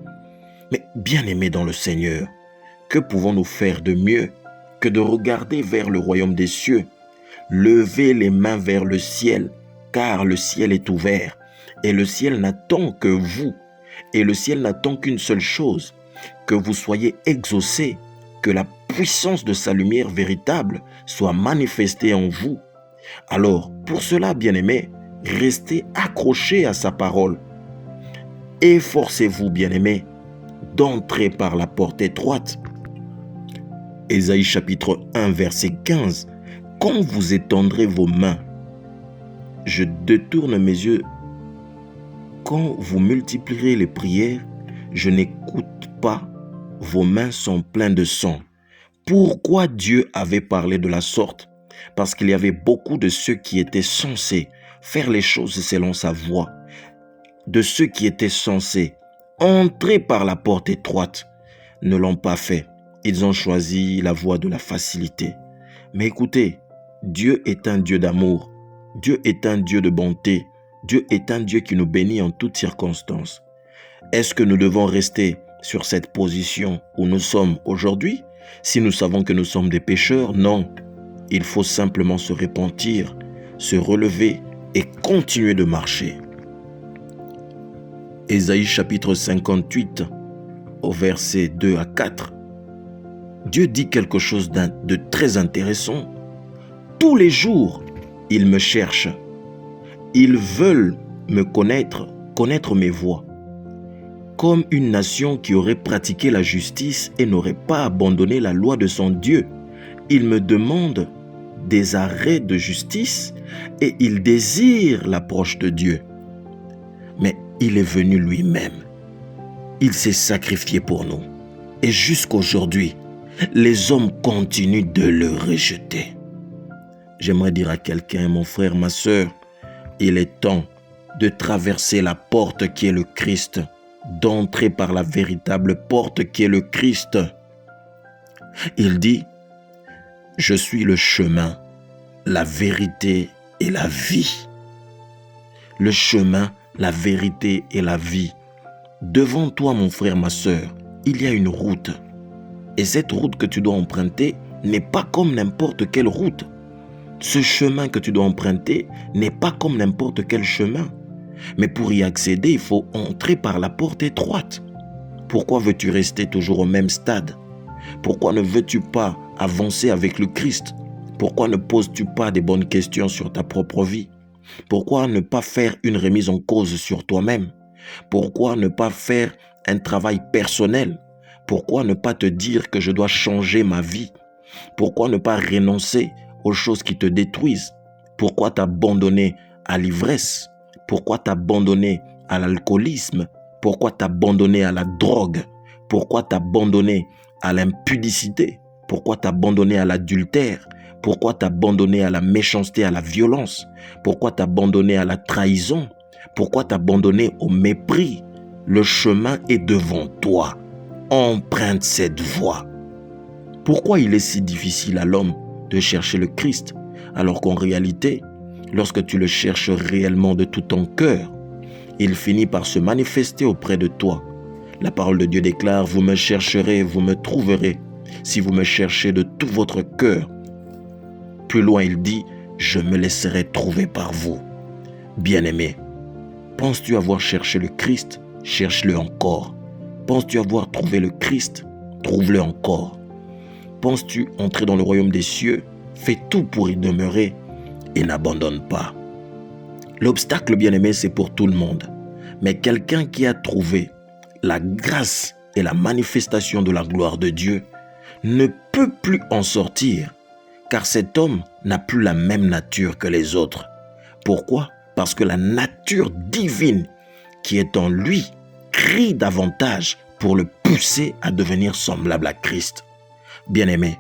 Mais bien-aimés dans le Seigneur, que pouvons-nous faire de mieux que de regarder vers le royaume des cieux, lever les mains vers le ciel, car le ciel est ouvert, et le ciel n'attend que vous, et le ciel n'attend qu'une seule chose, que vous soyez exaucés, que la puissance de sa lumière véritable soit manifestée en vous. Alors, pour cela, bien-aimés, restez accrochés à sa parole. Efforcez-vous, bien-aimés, d'entrer par la porte étroite. Ésaïe chapitre 1, verset 15. Quand vous étendrez vos mains, je détourne mes yeux. Quand vous multiplierez les prières, je n'écoute pas, vos mains sont pleines de sang. Pourquoi Dieu avait parlé de la sorte? Parce qu'il y avait beaucoup de ceux qui étaient censés faire les choses selon sa voie, de ceux qui étaient censés entrer par la porte étroite, ne l'ont pas fait. Ils ont choisi la voie de la facilité. Mais écoutez, Dieu est un Dieu d'amour. Dieu est un Dieu de bonté. Dieu est un Dieu qui nous bénit en toutes circonstances. Est-ce que nous devons rester sur cette position où nous sommes aujourd'hui, si nous savons que nous sommes des pécheurs? Non. Il faut simplement se repentir, se relever et continuer de marcher. Ésaïe chapitre 58, au verset 2 à 4. Dieu dit quelque chose de très intéressant. Tous les jours, ils me cherchent. Ils veulent me connaître mes voies. comme une nation qui aurait pratiqué la justice et n'aurait pas abandonné la loi de son Dieu. Il me demande des arrêts de justice et il désire l'approche de Dieu. Mais il est venu lui-même. Il s'est sacrifié pour nous. Et jusqu'aujourd'hui, les hommes continuent de le rejeter. J'aimerais dire à quelqu'un, mon frère, ma sœur, il est temps de traverser la porte qui est le Christ, d'entrer par la véritable porte qui est le Christ. Il dit, « Je suis le chemin, la vérité et la vie. » Le chemin, la vérité et la vie. Devant toi, mon frère, ma sœur, il y a une route. Et cette route que tu dois emprunter n'est pas comme n'importe quelle route. Ce chemin que tu dois emprunter n'est pas comme n'importe quel chemin. Mais pour y accéder, il faut entrer par la porte étroite. Pourquoi veux-tu rester toujours au même stade? Pourquoi ne veux-tu pas avancer avec le Christ? Pourquoi ne poses-tu pas des bonnes questions sur ta propre vie? Pourquoi ne pas faire une remise en cause sur toi-même? Pourquoi ne pas faire un travail personnel? Pourquoi ne pas te dire que je dois changer ma vie? Pourquoi ne pas renoncer aux choses qui te détruisent? Pourquoi t'abandonner à l'ivresse? Pourquoi t'abandonner à l'alcoolisme? Pourquoi t'abandonner à la drogue? Pourquoi t'abandonner à l'impudicité? Pourquoi t'abandonner à l'adultère? Pourquoi t'abandonner à la méchanceté, à la violence? Pourquoi t'abandonner à la trahison? Pourquoi t'abandonner au mépris? Le chemin est devant toi. Emprunte cette voie. Pourquoi il est si difficile à l'homme de chercher le Christ, alors qu'en réalité, lorsque tu le cherches réellement de tout ton cœur, il finit par se manifester auprès de toi. La parole de Dieu déclare, « Vous me chercherez, vous me trouverez, si vous me cherchez de tout votre cœur. » Plus loin, il dit, « Je me laisserai trouver par vous. » Bien-aimé, penses-tu avoir cherché le Christ? Cherche-le encore. Penses-tu avoir trouvé le Christ? Trouve-le encore. Penses-tu entrer dans le royaume des cieux? Fais tout pour y demeurer et n'abandonne pas. L'obstacle, bien-aimé, c'est pour tout le monde. Mais quelqu'un qui a trouvé la grâce et la manifestation de la gloire de Dieu ne peut plus en sortir, car cet homme n'a plus la même nature que les autres. Pourquoi? Parce que la nature divine qui est en lui crie davantage pour le pousser à devenir semblable à Christ. Bien-aimé,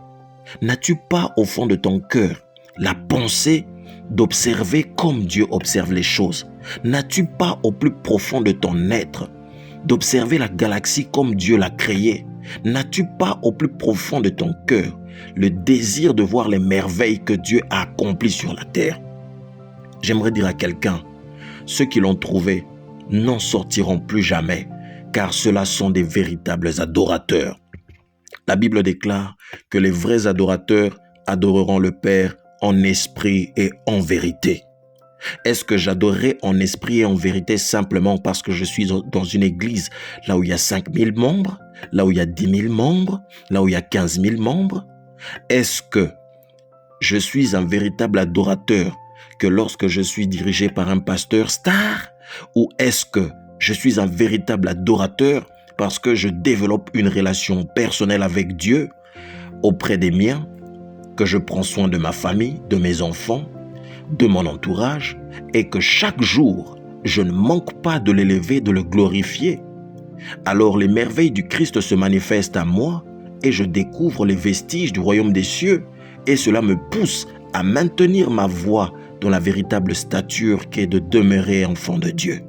n'as-tu pas au fond de ton cœur la pensée d'observer comme Dieu observe les choses? N'as-tu pas au plus profond de ton être d'observer la galaxie comme Dieu l'a créée? N'as-tu pas au plus profond de ton cœur le désir de voir les merveilles que Dieu a accomplies sur la terre? J'aimerais dire à quelqu'un, ceux qui l'ont trouvé n'en sortiront plus jamais, car ceux-là sont des véritables adorateurs. La Bible déclare que les vrais adorateurs adoreront le Père en esprit et en vérité. Est-ce que j'adorerai en esprit et en vérité simplement parce que je suis dans une église là où il y a 5000 membres, là où il y a 10 000 membres, là où il y a 15 000 membres? Est-ce que je suis un véritable adorateur que lorsque je suis dirigé par un pasteur star? Ou est-ce que je suis un véritable adorateur parce que je développe une relation personnelle avec Dieu auprès des miens, que je prends soin de ma famille, de mes enfants, de mon entourage, et que chaque jour, je ne manque pas de l'élever, de le glorifier? Alors les merveilles du Christ se manifestent à moi et je découvre les vestiges du royaume des cieux, et cela me pousse à maintenir ma voie dans la véritable stature qui est de demeurer enfant de Dieu.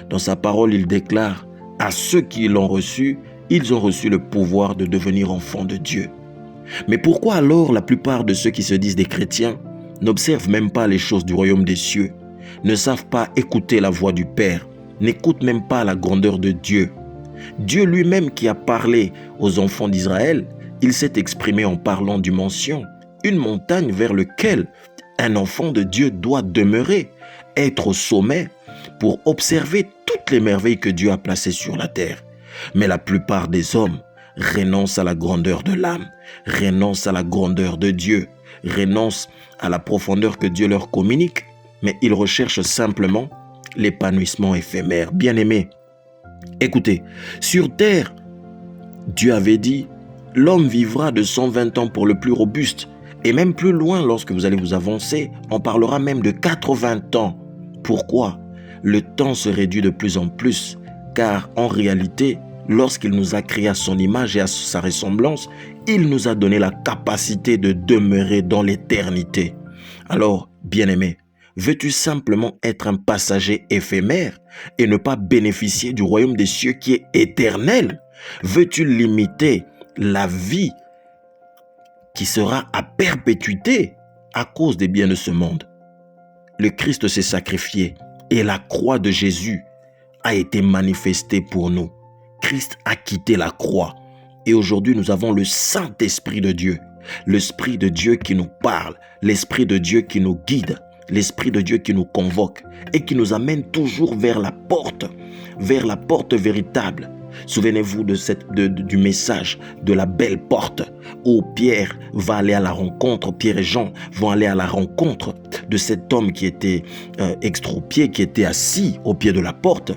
Dans sa parole, il déclare, à ceux qui l'ont reçu, ils ont reçu le pouvoir de devenir enfants de Dieu. Mais pourquoi alors la plupart de ceux qui se disent des chrétiens n'observent même pas les choses du royaume des cieux, ne savent pas écouter la voix du Père, n'écoutent même pas la grandeur de Dieu? Dieu lui-même qui a parlé aux enfants d'Israël, il s'est exprimé en parlant d'une mention, une montagne vers laquelle un enfant de Dieu doit demeurer, être au sommet pour observer toutes les merveilles que Dieu a placées sur la terre. Mais la plupart des hommes renoncent à la grandeur de l'âme, renoncent à la grandeur de Dieu, renoncent à la profondeur que Dieu leur communique, mais ils recherchent simplement l'épanouissement éphémère. Bien-aimé, Écoutez, sur terre, Dieu avait dit, l'homme vivra de 120 ans pour le plus robuste. Et même plus loin, lorsque vous allez vous avancer, on parlera même de 80 ans. Pourquoi? Le temps se réduit de plus en plus, car en réalité, lorsqu'il nous a créés à son image et à sa ressemblance, il nous a donné la capacité de demeurer dans l'éternité. Alors, bien-aimé, veux-tu simplement être un passager éphémère et ne pas bénéficier du royaume des cieux qui est éternel? Veux-tu limiter la vie qui sera à perpétuité à cause des biens de ce monde? Le Christ s'est sacrifié et la croix de Jésus a été manifestée pour nous. Christ a quitté la croix et aujourd'hui nous avons le Saint-Esprit de Dieu. L'Esprit de Dieu qui nous parle, l'Esprit de Dieu qui nous guide, l'Esprit de Dieu qui nous convoque et qui nous amène toujours vers la porte véritable. Souvenez-vous du message de la belle porte où Pierre va aller à la rencontre, Pierre et Jean vont aller à la rencontre de cet homme qui était extropié, qui était assis au pied de la porte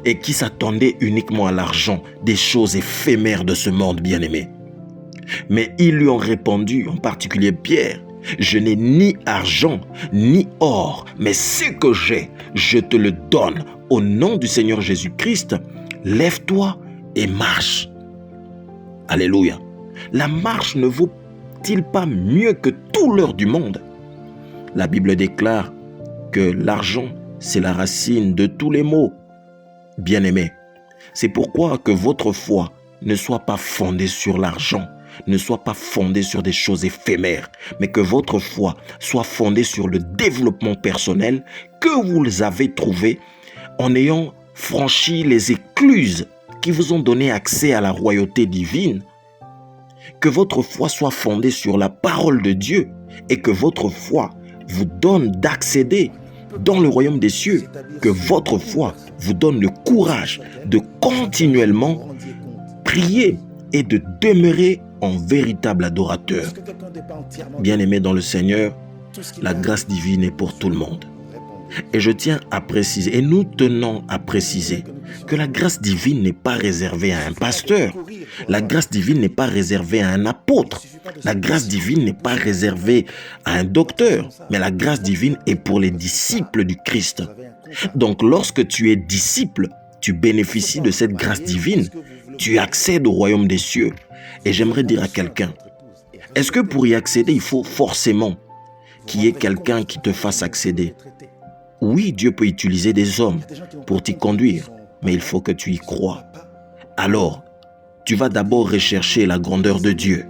et qui s'attendait uniquement à l'argent, des choses éphémères de ce monde, bien-aimé. Mais ils lui ont répondu, en particulier Pierre, « Je n'ai ni argent, ni or, mais ce que j'ai, je te le donne. Au nom du Seigneur Jésus-Christ, lève-toi et marche. » Alléluia. La marche ne vaut-il pas mieux que tout l'or du monde? La Bible déclare que l'argent, c'est la racine de tous les maux. Bien-aimé, c'est pourquoi que votre foi ne soit pas fondée sur l'argent, ne soit pas fondée sur des choses éphémères, mais que votre foi soit fondée sur le développement personnel que vous avez trouvé en ayant franchi les écluses qui vous ont donné accès à la royauté divine. Que votre foi soit fondée sur la parole de Dieu et que votre foi vous donne d'accéder dans le royaume des cieux, que votre foi vous donne le courage de continuellement prier et de demeurer en véritable adorateur. Bien-aimé dans le Seigneur, la grâce divine est pour tout le monde. Et je tiens à préciser, et nous tenons à préciser, que la grâce divine n'est pas réservée à un pasteur. La grâce divine n'est pas réservée à un apôtre. La grâce divine n'est pas réservée à un docteur. Mais la grâce divine est pour les disciples du Christ. Donc lorsque tu es disciple, tu bénéficies de cette grâce divine. Tu accèdes au royaume des cieux. Et j'aimerais dire à quelqu'un, est-ce que pour y accéder, il faut forcément qu'il y ait quelqu'un qui te fasse accéder? Oui, Dieu peut utiliser des hommes pour t'y conduire, mais il faut que tu y crois. Alors, tu vas d'abord rechercher la grandeur de Dieu.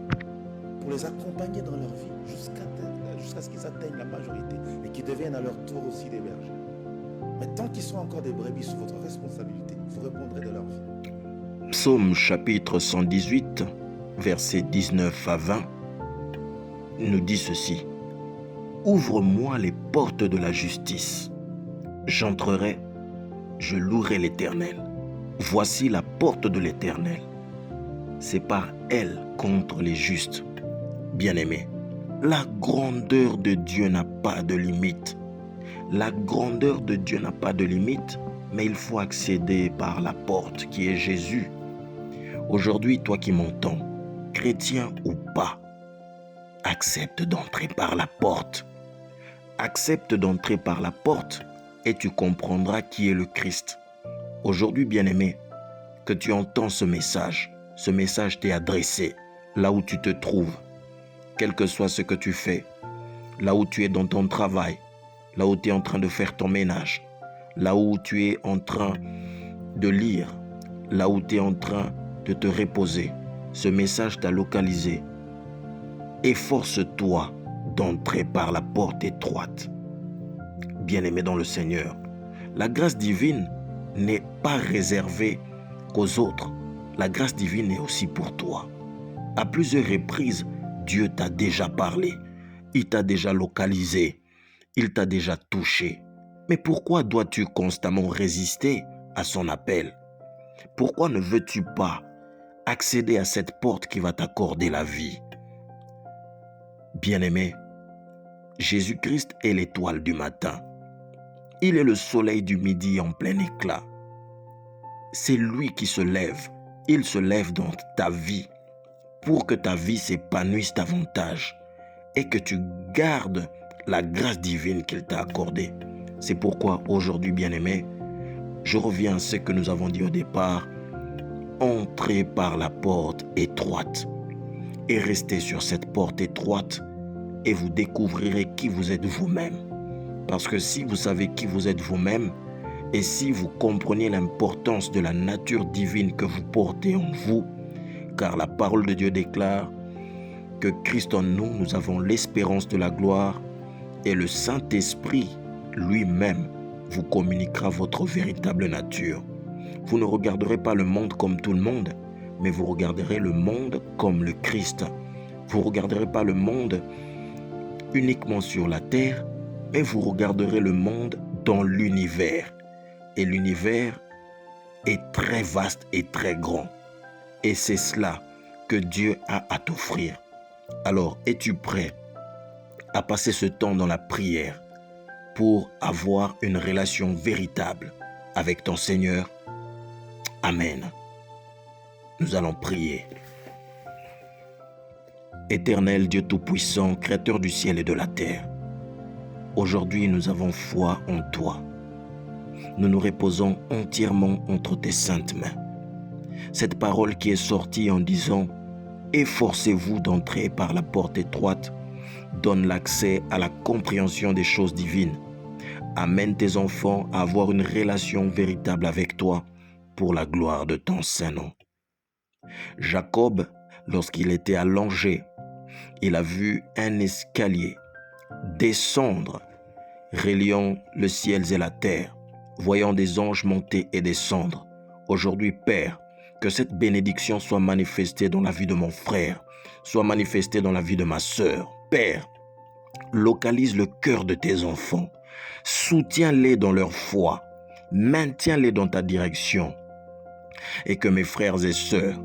Pour les accompagner dans leur vie jusqu'à ce qu'ils atteignent la majorité et qu'ils deviennent à leur tour aussi des bergers. Mais tant qu'ils sont encore des brebis sous votre responsabilité, vous répondrez de leur vie. Psaume chapitre 118, versets 19 à 20, nous dit ceci. « Ouvre-moi les portes de la justice. J'entrerai, je louerai l'Éternel. Voici la porte de l'Éternel. C'est par elle contre les justes. » Bien-aimé, la grandeur de Dieu n'a pas de limite. La grandeur de Dieu n'a pas de limite, mais il faut accéder par la porte qui est Jésus. Aujourd'hui, toi qui m'entends, chrétien ou pas, accepte d'entrer par la porte. Accepte d'entrer par la porte et tu comprendras qui est le Christ. Aujourd'hui, bien-aimé, que tu entends ce message t'est adressé là où tu te trouves, quel que soit ce que tu fais, là où tu es dans ton travail, là où tu es en train de faire ton ménage, là où tu es en train de lire, là où tu es en train de te reposer. Ce message t'a localisé. Efforce-toi d'entrer par la porte étroite. Bien-aimé dans le Seigneur, la grâce divine n'est pas réservée qu'aux autres. La grâce divine est aussi pour toi. À plusieurs reprises, Dieu t'a déjà parlé. Il t'a déjà localisé. Il t'a déjà touché. Mais pourquoi dois-tu constamment résister à son appel? Pourquoi ne veux-tu pas accéder à cette porte qui va t'accorder la vie? Bien-aimé, Jésus-Christ est l'étoile du matin. Il est le soleil du midi en plein éclat. c'est lui qui se lève. Il se lève dans ta vie pour que ta vie s'épanouisse davantage et que tu gardes la grâce divine qu'il t'a accordée. C'est pourquoi aujourd'hui, bien-aimé, je reviens à ce que nous avons dit au départ. Entrez par la porte étroite et restez sur cette porte étroite et vous découvrirez qui vous êtes vous-même. Parce que si vous savez qui vous êtes vous-même et si vous comprenez l'importance de la nature divine que vous portez en vous, car la parole de Dieu déclare que Christ en nous, nous avons l'espérance de la gloire et le Saint-Esprit lui-même vous communiquera votre véritable nature. Vous ne regarderez pas le monde comme tout le monde, mais vous regarderez le monde comme le Christ. Vous ne regarderez pas le monde uniquement sur la terre, mais vous regarderez le monde dans l'univers. Et l'univers est très vaste et très grand. Et c'est cela que Dieu a à t'offrir. Alors, es-tu prêt à passer ce temps dans la prière pour avoir une relation véritable avec ton Seigneur? Amen. Nous allons prier. Éternel Dieu Tout-Puissant, Créateur du ciel et de la terre, aujourd'hui nous avons foi en toi. Nous nous reposons entièrement entre tes saintes mains. Cette parole qui est sortie en disant « Efforcez-vous d'entrer par la porte étroite » donne l'accès à la compréhension des choses divines. Amène tes enfants à avoir une relation véritable avec toi pour la gloire de ton Saint-Nom. Jacob, lorsqu'il était allongé, il a vu un escalier descendre, reliant le ciel et la terre, voyant des anges monter et descendre. Aujourd'hui, Père, que cette bénédiction soit manifestée dans la vie de mon frère, soit manifestée dans la vie de ma sœur. Père, localise le cœur de tes enfants, soutiens-les dans leur foi, maintiens-les dans ta direction, et que mes frères et sœurs,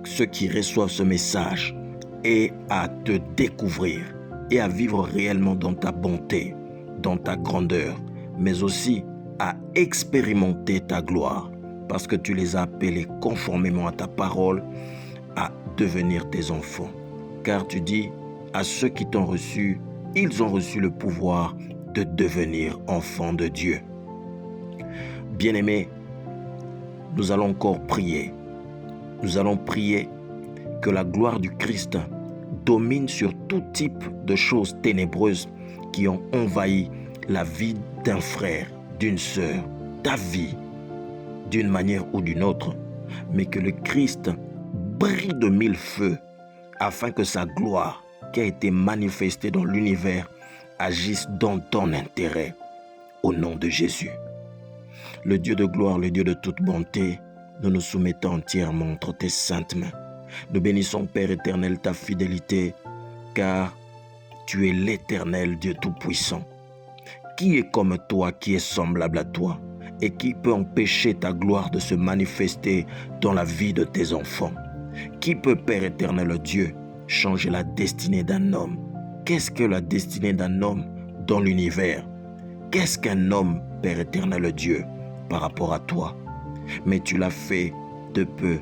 ceux qui reçoivent ce message, aient à te découvrir et à vivre réellement dans ta bonté, dans ta grandeur, mais aussi à expérimenter ta gloire, parce que tu les as appelés conformément à ta parole à devenir tes enfants. Car tu dis, à ceux qui t'ont reçu, ils ont reçu le pouvoir de devenir enfants de Dieu. Bien-aimés, nous allons encore prier. Nous allons prier que la gloire du Christ domine sur tout type de choses ténébreuses qui ont envahi la vie d'un frère, d'une sœur, ta vie, d'une manière ou d'une autre, mais que le Christ brille de mille feux afin que sa gloire qui a été manifestée dans l'univers agisse dans ton intérêt, au nom de Jésus. Le Dieu de gloire, le Dieu de toute bonté, nous nous soumettons entièrement entre tes saintes mains. Nous bénissons, Père éternel, ta fidélité, car tu es l'éternel Dieu Tout-Puissant. Qui est comme toi, qui est semblable à toi, et qui peut empêcher ta gloire de se manifester dans la vie de tes enfants? Qui peut, Père éternel Dieu, changer la destinée d'un homme? Qu'est-ce que la destinée d'un homme dans l'univers? Qu'est-ce qu'un homme, Père éternel Dieu, par rapport à toi? Mais tu l'as fait de peu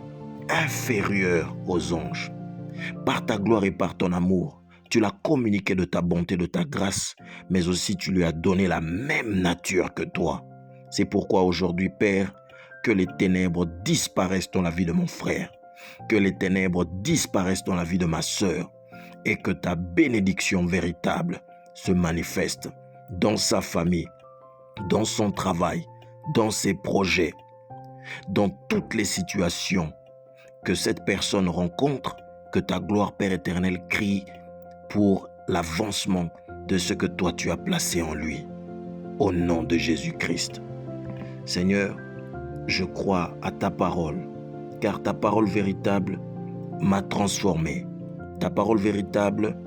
inférieur aux anges. Par ta gloire et par ton amour, tu l'as communiqué de ta bonté, de ta grâce, mais aussi tu lui as donné la même nature que toi. C'est pourquoi aujourd'hui, Père, que les ténèbres disparaissent dans la vie de mon frère, que les ténèbres disparaissent dans la vie de ma sœur, et que ta bénédiction véritable se manifeste dans sa famille, dans son travail, dans ses projets, dans toutes les situations que cette personne rencontre, que ta gloire, Père éternel, crie pour l'avancement de ce que toi tu as placé en lui. Au nom de Jésus-Christ. Seigneur, je crois à ta parole, car ta parole véritable m'a transformé. Ta parole véritable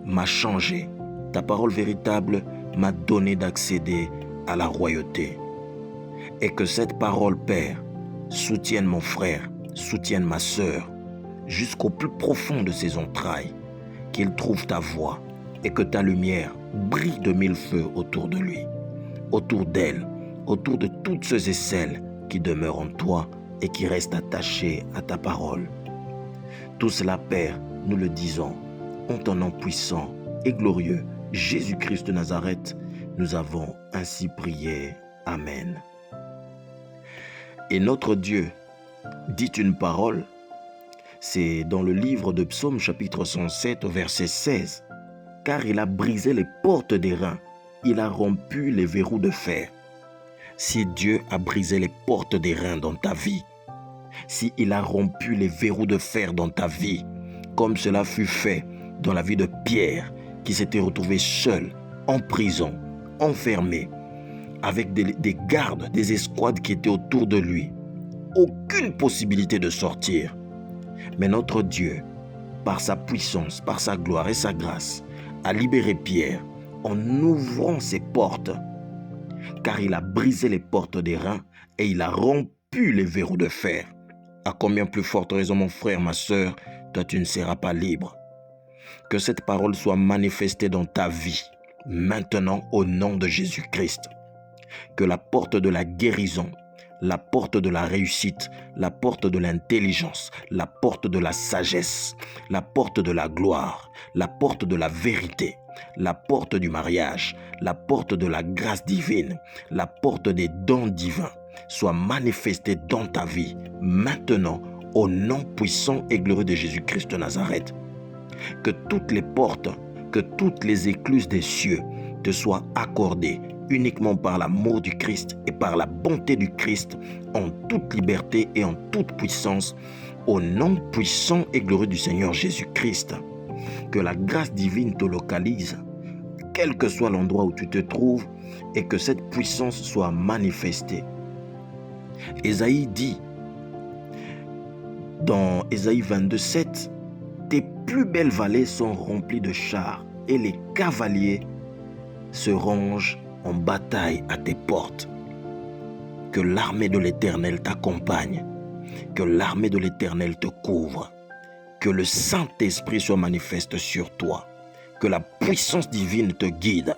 m'a changé. Ta parole véritable m'a donné d'accéder à la royauté. Et que cette parole, Père, soutienne mon frère, soutienne ma sœur, jusqu'au plus profond de ses entrailles, qu'il trouve ta voix et que ta lumière brille de mille feux autour de lui, autour d'elle, autour de toutes ceux et celles qui demeure en toi et qui reste attaché à ta parole. Tout cela, Père, nous le disons, en ton nom puissant et glorieux, Jésus-Christ de Nazareth, nous avons ainsi prié. Amen. Et notre Dieu dit une parole, c'est dans le livre de Psaume chapitre 107 verset 16. Car il a brisé les portes d'airain, il a rompu les verrous de fer. Si Dieu a brisé les portes d'airain dans ta vie, si il a rompu les verrous de fer dans ta vie, comme cela fut fait dans la vie de Pierre, qui s'était retrouvé seul, en prison, enfermé, avec des gardes, des escouades qui étaient autour de lui, aucune possibilité de sortir. Mais notre Dieu, par sa puissance, par sa gloire et sa grâce, a libéré Pierre en ouvrant ses portes, car il a brisé les portes d'airain et il a rompu les verrous de fer. À combien plus forte raison, mon frère, ma sœur, toi tu ne seras pas libre. Que cette parole soit manifestée dans ta vie, maintenant au nom de Jésus-Christ. Que la porte de la guérison, la porte de la réussite, la porte de l'intelligence, la porte de la sagesse, la porte de la gloire, la porte de la vérité, la porte du mariage, la porte de la grâce divine, la porte des dons divins soit manifestée dans ta vie maintenant au nom puissant et glorieux de Jésus-Christ de Nazareth. Que toutes les portes, que toutes les écluses des cieux te soient accordées uniquement par l'amour du Christ et par la bonté du Christ en toute liberté et en toute puissance au nom puissant et glorieux du Seigneur Jésus-Christ. Que la grâce divine te localise, quel que soit l'endroit où tu te trouves, et que cette puissance soit manifestée. Ésaïe dit dans Ésaïe 22:7, tes plus belles vallées sont remplies de chars et les cavaliers se rangent en bataille à tes portes. Que l'armée de l'Éternel t'accompagne, que l'armée de l'Éternel te couvre, que le Saint-Esprit soit manifeste sur toi, que la puissance divine te guide,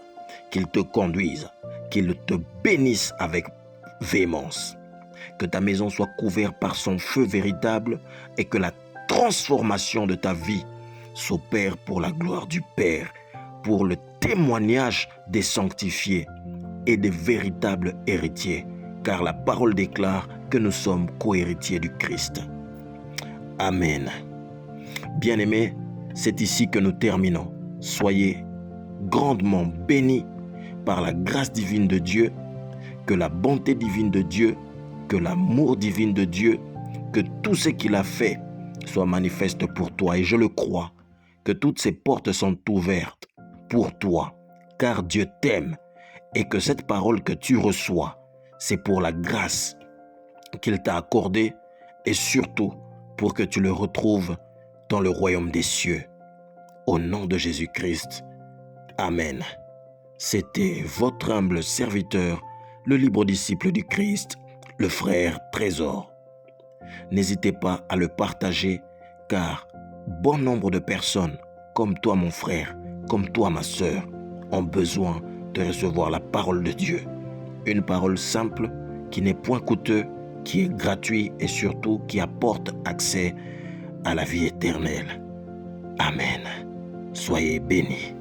qu'il te conduise, qu'il te bénisse avec véhémence. Que ta maison soit couverte par son feu véritable et que la transformation de ta vie s'opère pour la gloire du Père, pour le témoignage des sanctifiés et des véritables héritiers, car la parole déclare que nous sommes co-héritiers du Christ. Amen. Bien-aimés, c'est ici que nous terminons. Soyez grandement bénis par la grâce divine de Dieu, que la bonté divine de Dieu, que l'amour divin de Dieu, que tout ce qu'il a fait soit manifeste pour toi. Et je le crois, que toutes ces portes sont ouvertes pour toi, car Dieu t'aime et que cette parole que tu reçois, c'est pour la grâce qu'il t'a accordée et surtout pour que tu le retrouves dans le royaume des cieux. Au nom de Jésus-Christ. Amen. C'était votre humble serviteur, le libre disciple du Christ, le frère Trésor. N'hésitez pas à le partager car bon nombre de personnes, comme toi mon frère, comme toi ma sœur, ont besoin de recevoir la parole de Dieu. Une parole simple qui n'est point coûteuse, qui est gratuite et surtout qui apporte accès à la vie éternelle. Amen. Soyez bénis.